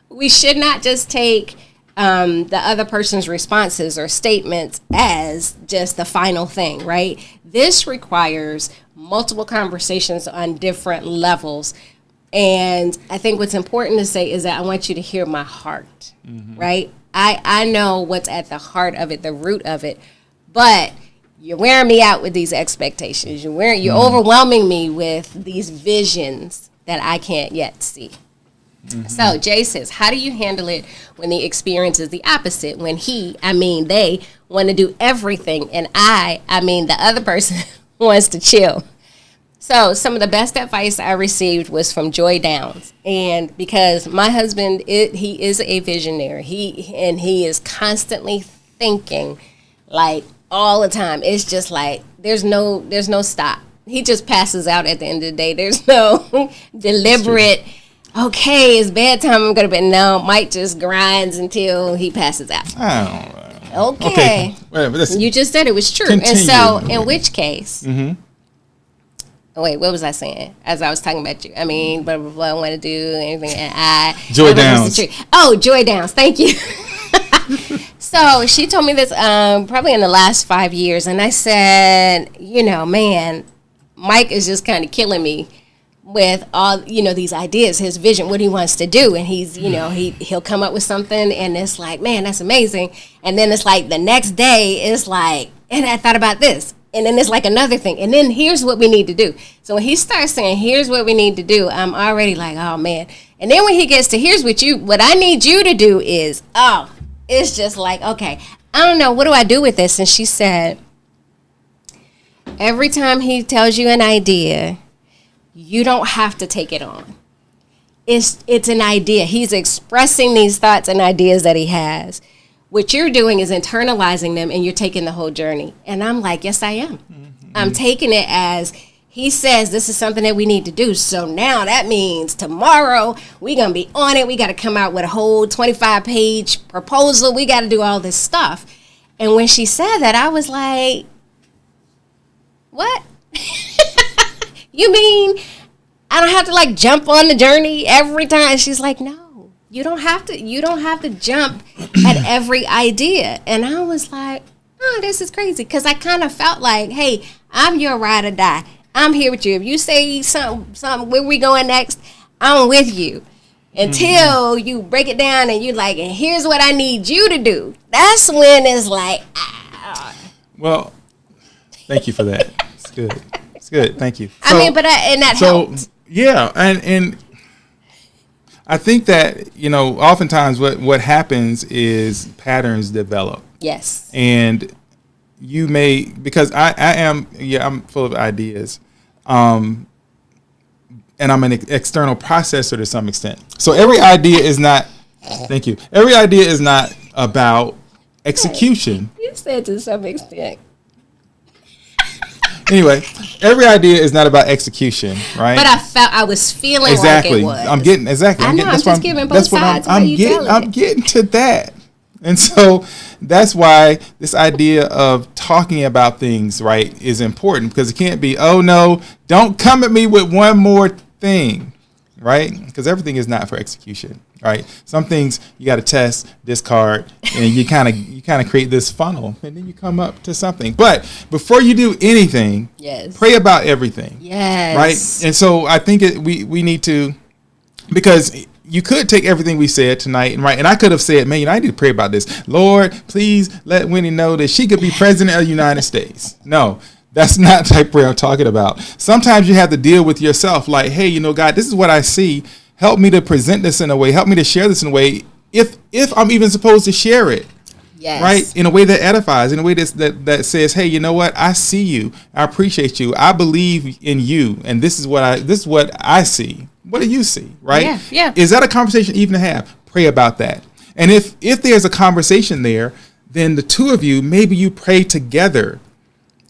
We should not just take the other person's responses or statements as just the final thing, right? This requires multiple conversations on different levels. And I think what's important to say is that I want you to hear my heart, right? I know what's at the heart of it, the root of it. But you're wearing me out with these expectations. You're overwhelming me with these visions that I can't yet see. So Jay says, how do you handle it when the experience is the opposite? When they want to do everything, and the other person wants to chill. So some of the best advice I received was from Joy Downs, and because my husband, he is a visionary, he is constantly thinking, like all the time. It's just like there's no stop. He just passes out at the end of the day. There's no deliberate. Okay, it's bedtime. I'm gonna bed. No, Mike just grinds until he passes out. Oh, okay. You just said it was true, continue. And so in which case. Mm-hmm. Wait, what was I saying? As I was talking about you, I mean, blah blah blah. I want to do anything, and Joy Downs. Oh, Joy Downs. Thank you. So she told me this probably in the last 5 years, and I said, man, Mike is just kind of killing me with all these ideas, his vision, what he wants to do, and he's he'll come up with something, and it's like, man, that's amazing, and then it's like the next day it's like, and I thought about this. And then it's like another thing. And then here's what we need to do. So when he starts saying, here's what we need to do, I'm already like, oh, man. And then when he gets to, here's what I need you to do is, it's just like, okay, I don't know. What do I do with this? And she said, every time he tells you an idea, you don't have to take it on. It's an idea. He's expressing these thoughts and ideas that he has. What you're doing is internalizing them, and you're taking the whole journey. And I'm like, yes, I am. Mm-hmm. I'm taking it as he says this is something that we need to do. So now that means tomorrow we're going to be on it. We got to come out with a whole 25-page proposal. We got to do all this stuff. And when she said that, I was like, what? You mean I don't have to like jump on the journey every time? She's like, no. You don't have to jump at every idea. And I was like, oh, this is crazy. Because I kind of felt like, hey, I'm your ride or die. I'm here with you. If you say something, where we going next, I'm with you. Until you break it down and you're like, and here's what I need you to do. That's when it's like, Well, thank you for that. It's good. It's good. Thank you. That helped. Yeah, and I think that, oftentimes what happens is patterns develop. Yes. And you may, because I'm full of ideas. And I'm an external processor to some extent. So every idea is not, thank you. Every idea is not about execution. You said to some extent. Anyway, every idea is not about execution, right? But I was feeling exactly. Like it was. I'm getting exactly. I'm just giving both sides. I'm getting to that, and so that's why this idea of talking about things, right, is important, because it can't be, oh no, don't come at me with one more thing, right? Because everything is not for execution, right? Some things you got to test, discard, and you kind of create this funnel, and then you come up to something. But before you do anything, yes, pray about everything. Yes. Right? And so I think we need to, because you could take everything we said tonight, and I could have said, man, I need to pray about this. Lord, please let Winnie know that she could be president of the United States. No. That's not the type of prayer I'm talking about. Sometimes you have to deal with yourself like, hey, God, this is what I see. Help me to present this in a way. Help me to share this in a way, if I'm even supposed to share it. Yes. Right? In a way that edifies, in a way that says, hey, you know what? I see you. I appreciate you. I believe in you. And this is what I see. What do you see? Right? Yeah. Yeah. Is that a conversation even to have? Pray about that. And if there's a conversation there, then the two of you, maybe you pray together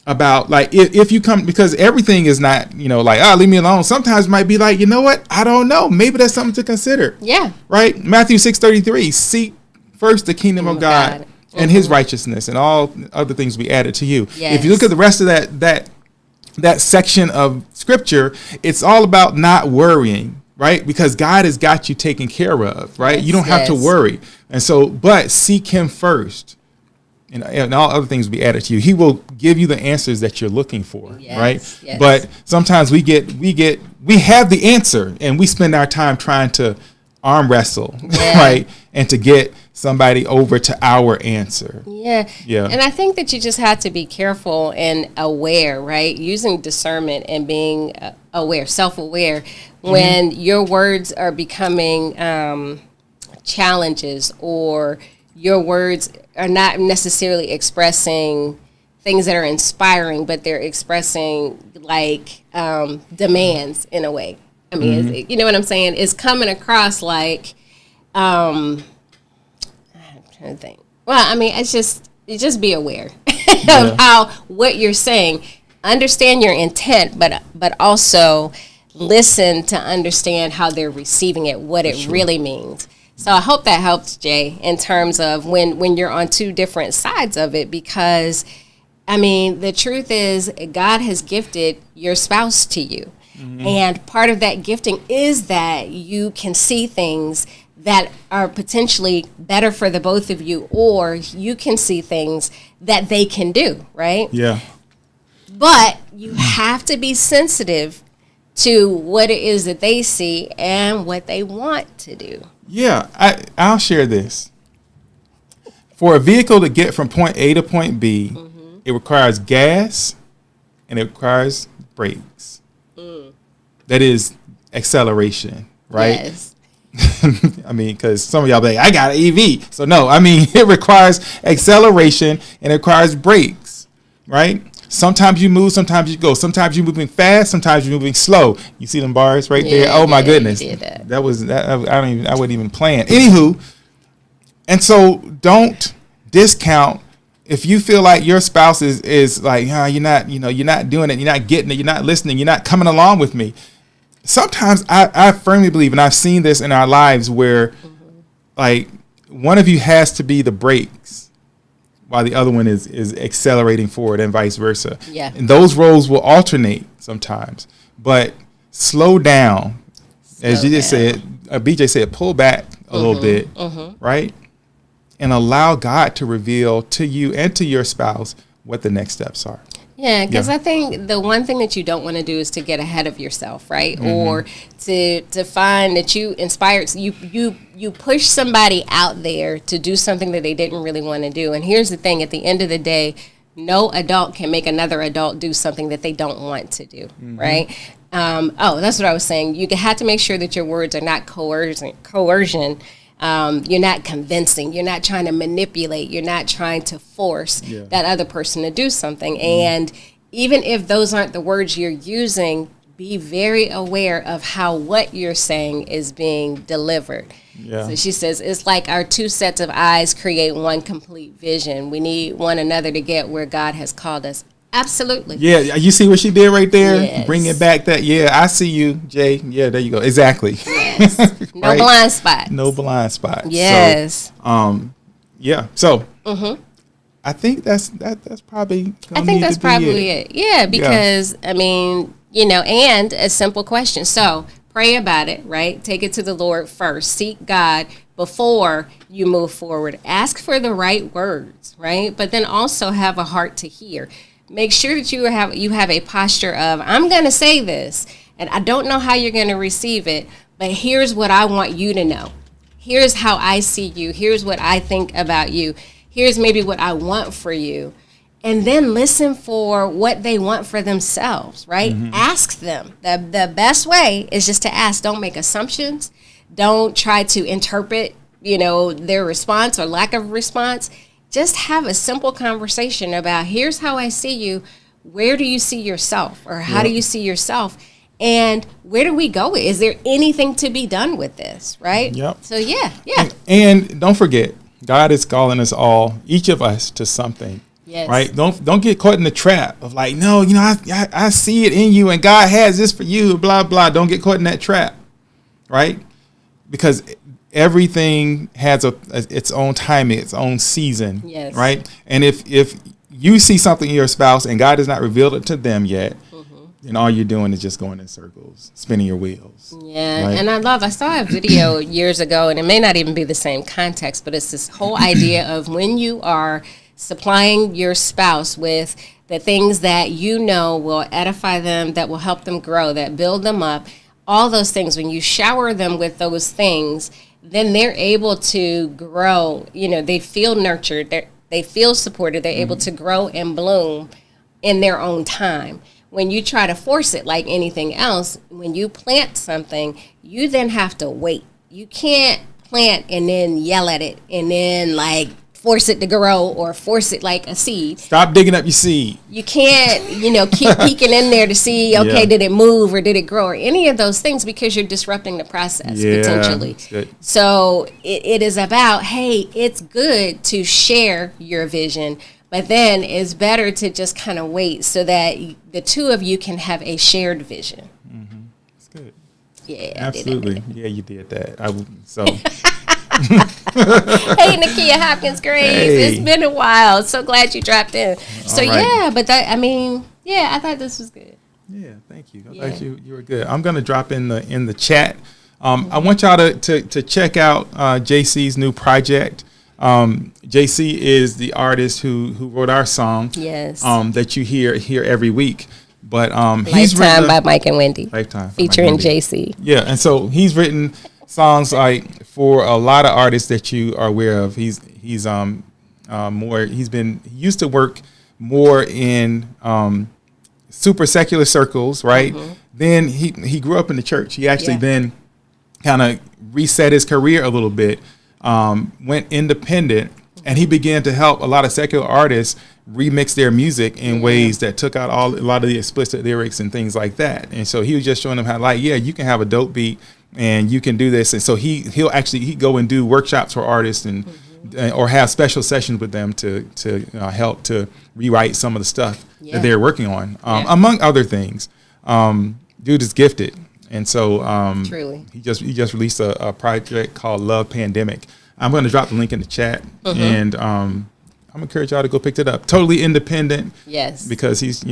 about, like, if you come, because everything is not, like, leave me alone. Sometimes it might be like, you know what? I don't know. Maybe that's something to consider. Yeah. Right? Matthew 6:33, seek first the kingdom of God and his righteousness, and all other things will be added to you. Yes. If you look at the rest of that section of scripture, it's all about not worrying, right? Because God has got you taken care of, right? Yes, you don't have to worry. And so, but seek him first. And all other things will be added to you. He will give you the answers that you're looking for, yes, right? Yes. But sometimes we have the answer, and we spend our time trying to arm wrestle, right? And to get somebody over to our answer. Yeah. Yeah. And I think that you just have to be careful and aware, right? Using discernment and being aware, self-aware, when your words are becoming challenges, or your words are not necessarily expressing things that are inspiring, but they're expressing like demands in a way. I mean, you know what I'm saying? It's coming across like, I'm trying to think. Well, I mean, it's just be aware of how what you're saying. Understand your intent, but also listen to understand how they're receiving it, what it really means. So I hope that helps, Jay, in terms of when you're on two different sides of it, because, I mean, the truth is God has gifted your spouse to you. And part of that gifting is that you can see things that are potentially better for the both of you, or you can see things that they can do, right? Yeah. But you have to be sensitive to what it is that they see and what they want to do. Yeah, I'll share this. For a vehicle to get from point A to point B, it requires gas and it requires brakes. That is acceleration, right? Yes. I mean, because some of y'all be like, I got an EV. So no, I mean, it requires acceleration and it requires brakes, right? Sometimes you move, sometimes you go. Sometimes you're moving fast, sometimes you're moving slow. You see them bars right there? Oh my goodness. That was that. I wouldn't even plan. Anywho, and so don't discount if you feel like your spouse is like, you're not doing it, you're not getting it, you're not listening, you're not coming along with me. Sometimes I firmly believe, and I've seen this in our lives where like one of you has to be the brakes while the other one is accelerating forward, and vice versa. Yeah. And those roles will alternate sometimes. But slow down. As you just said, BJ said, pull back a little bit, right? And allow God to reveal to you and to your spouse what the next steps are. Yeah, because I think the one thing that you don't want to do is to get ahead of yourself, right? Or to find that you inspired, you push somebody out there to do something that they didn't really want to do. And here's the thing, at the end of the day, no adult can make another adult do something that they don't want to do, right? That's what I was saying. You have to make sure that your words are not coercion. You're not convincing. You're not trying to manipulate. You're not trying to force that other person to do something. And even if those aren't the words you're using, be very aware of how what you're saying is being delivered. Yeah. So she says, it's like our two sets of eyes create one complete vision. We need one another to get where God has called us. Absolutely. Yeah, you see what she did right there? Yes. Bring it back that, I see you, Jay. Yeah, there you go. Exactly. Yes. No right? blind spots. No blind spots. Yes. So, So, I think that's probably it. Yeah, because, I mean, and a simple question. So, pray about it, right? Take it to the Lord first. Seek God before you move forward. Ask for the right words, right? But then also have a heart to hear. Make sure that you have a posture of, I'm going to say this, and I don't know how you're going to receive it, but here's what I want you to know. Here's how I see you. Here's what I think about you. Here's maybe what I want for you. And then listen for what they want for themselves, right? Ask them. The best way is just to ask. Don't make assumptions. Don't try to interpret, their response or lack of response. Just have a simple conversation about, here's how I see you. Where do you see yourself? Or how do you see yourself? And where do we go? Is there anything to be done with this, right? Yep. So, yeah. And don't forget, God is calling us all, each of us, to something. Yes. Right? Don't get caught in the trap of like, no, I see it in you and God has this for you, blah, blah. Don't get caught in that trap, right? Because everything has its own timing, its own season, right? And if you see something in your spouse and God has not revealed it to them yet, then all you're doing is just going in circles, spinning your wheels. Yeah, right? And I saw a video years ago, and it may not even be the same context, but it's this whole idea of when you are supplying your spouse with the things that will edify them, that will help them grow, that build them up, all those things, when you shower them with those things, then they're able to grow. They feel nurtured, they feel supported, they're able to grow and bloom in their own time. When you try to force it like anything else, when you plant something, you then have to wait. You can't plant and then yell at it and then force it to grow or force it like a seed. Stop digging up your seed. You can't, keep peeking in there to see, okay, did it move or did it grow or any of those things, because you're disrupting the process potentially. So it is about, hey, it's good to share your vision, but then it's better to just kind of wait so that the two of you can have a shared vision. Mm-hmm. That's good. Yeah, absolutely. Yeah, you did that. Hey, Nakia Hopkins Graves, It's been a while. So glad you dropped in. So but I thought this was good. Yeah, thank you. I thought you were good. I'm gonna drop in the chat. I want y'all to check out JC's new project. JC is the artist who wrote our song. Yes. That you hear every week. But he's written by Mike and Wendy. Lifetime featuring JC. Yeah, and so he's written songs like for a lot of artists that you are aware of. He used to work more in super secular circles, right? Mm-hmm. Then he grew up in the church. He actually then kind of reset his career a little bit, went independent, and he began to help a lot of secular artists remix their music in ways that took out a lot of the explicit lyrics and things like that. And so he was just showing them how, you can have a dope beat and you can do this. And so he'll go and do workshops for artists and or have special sessions with them to help to rewrite some of the stuff that they're working on, among other things. Dude is gifted. And so truly, he just released a project called Love Pandemic. I'm going to drop the link in the chat, and I'm encourage y'all to go pick it up. Totally independent. Yes. Because he's,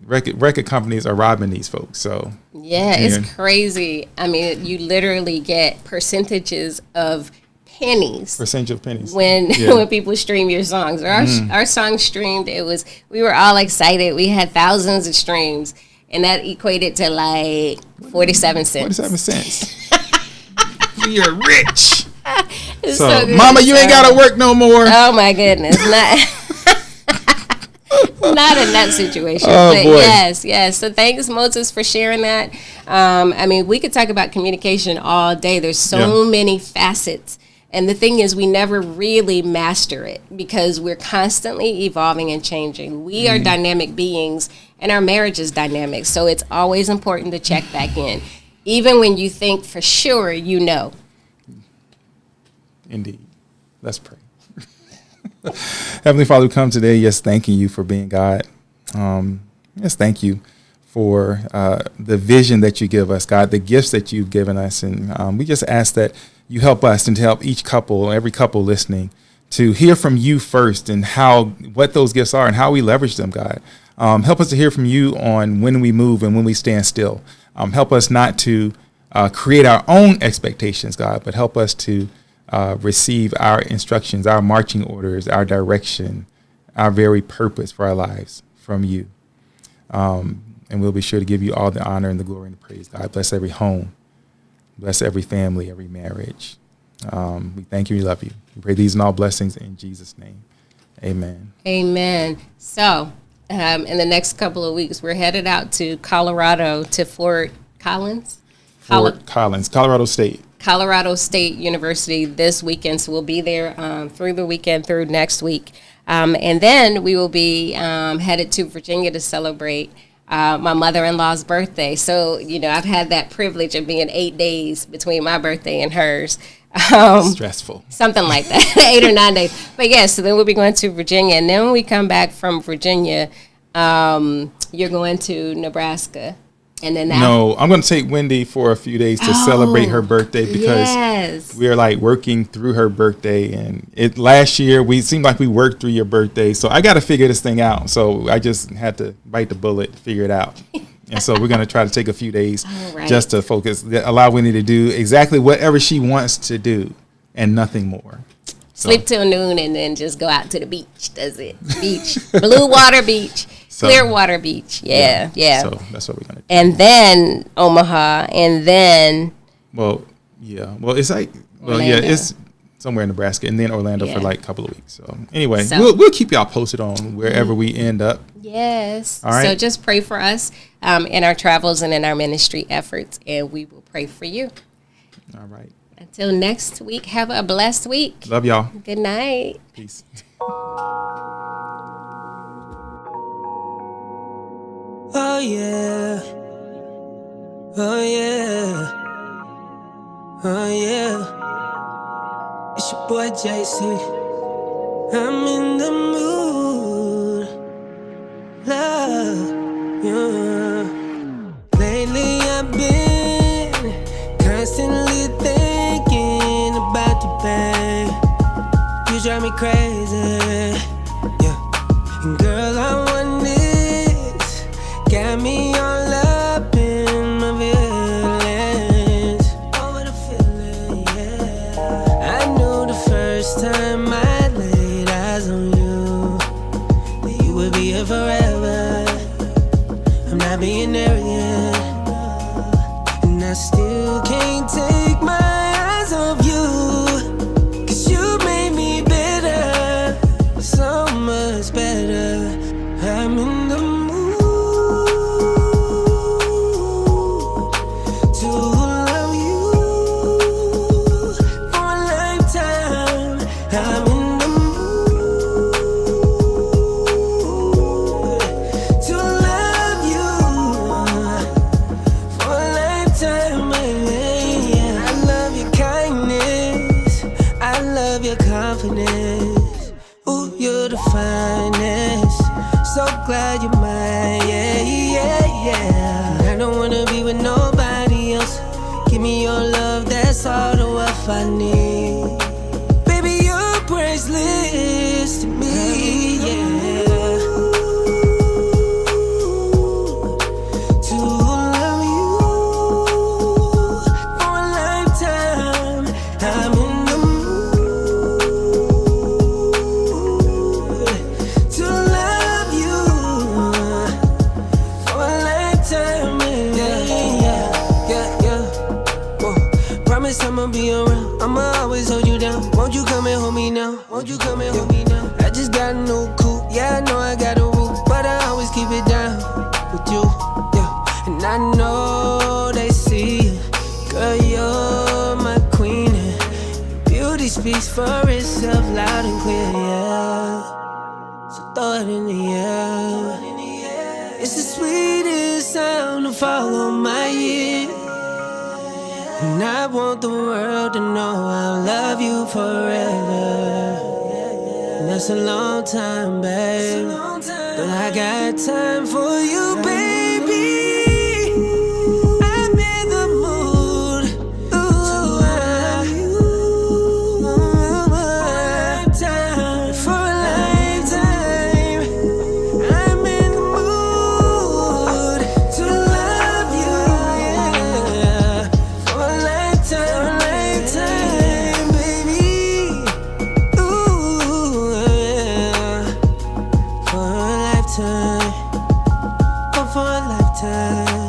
record companies are robbing these folks. So it's crazy. I mean, you literally get percentages of pennies. When people stream your songs. Our song streamed. We were all excited. We had thousands of streams, and that equated to like 47 cents. 47 cents. We are rich. So Mama, you ain't gotta work no more. Oh my goodness, not in that situation. Oh, but boy. Yes. So thanks, Moses, for sharing that. We could talk about communication all day. There's so many facets, and the thing is, we never really master it because we're constantly evolving and changing. We are dynamic beings, and our marriage is dynamic. So it's always important to check back in, even when you think for sure you know. Indeed. Let's pray. Heavenly Father, we come today, thanking you for being God. Thank you for the vision that you give us, God, the gifts that you've given us. And we just ask that you help us and to help each couple, every couple listening, to hear from you first and what those gifts are and how we leverage them, God. Help us to hear from you on when we move and when we stand still. Help us not to create our own expectations, God, but help us to receive our instructions, our marching orders, our direction, our very purpose for our lives from you. And we'll be sure to give you all the honor and the glory and the praise. God, bless every home. Bless every family, every marriage. We thank you. We love you. We pray these and all blessings in Jesus' name. Amen. Amen. So in the next couple of weeks, we're headed out to Colorado, to Fort Collins, Colorado State. Colorado State University this weekend. So we'll be there through the weekend, through next week. And then we will be headed to Virginia to celebrate my mother-in-law's birthday. So, I've had that privilege of being 8 days between my birthday and hers. Stressful. Something like that, 8 or 9 days. But so then we'll be going to Virginia. And then when we come back from Virginia, you're going to Nebraska. And then No, I'm going to take Wendy for a few days to celebrate her birthday because we are working through her birthday. And last year, we seemed like we worked through your birthday. So I got to figure this thing out. So I just had to bite the bullet, figure it out. And so we're going to try to take a few days just to focus, allow Wendy to do exactly whatever she wants to do and nothing more. So. Sleep till noon and then just go out to the beach. That's it. Beach. Blue water beach. Clearwater Beach. Yeah. So that's what we're going to do. And then Omaha. And then. Well, it's it's somewhere in Nebraska. And then Orlando for a couple of weeks. So anyway, we'll keep y'all posted on wherever we end up. Yes. All right. So just pray for us in our travels and in our ministry efforts. And we will pray for you. All right. Until next week, have a blessed week. Love y'all. Good night. Peace. Oh yeah, oh yeah, oh yeah. It's your boy JC. I'm in the mood, love, yeah. Lately I've been constantly thinking about you, babe. You drive me crazy, yeah. And girl, I want this. Got me all up in my feelings. Over the feeling, yeah. I knew the first time I laid eyes on you that you would be here forever. I'm not being arrogant, and I still can't take my eyes off you. 'Cause you made me better, so much better. I'm in the mood to love you for a lifetime. I'm in the mood to love you for a lifetime, baby. I love your kindness, I love your confidence. Ooh, you're the finest. So glad you're mine, yeah, yeah, yeah. I don't wanna be with nobody else. Give me your love, that's all the wealth I need. Baby, you're priceless to me, yeah. To love you for a lifetime. I'm in the mood to love you for a lifetime, yeah, yeah, yeah, yeah. Whoa. Promise I'ma be around, I'ma always hold you down. Won't you come and hold me now? Won't you come and hold me now? I just got a new coupe, yeah, I know I got a roof, but I always keep it down with you, yeah. And I know they see it. Girl, you're my queen, and beauty speaks for itself loud and clear, yeah. So throw it in the air. It's the sweetest sound to follow my ear. And I want the world to know I'll love you forever. And that's a long time, babe. But I got time for you, baby. I'm in the mood to love you for a lifetime. I'm in the mood to love you, yeah, for a lifetime, baby. Ooh, yeah, for a lifetime, oh, for a lifetime.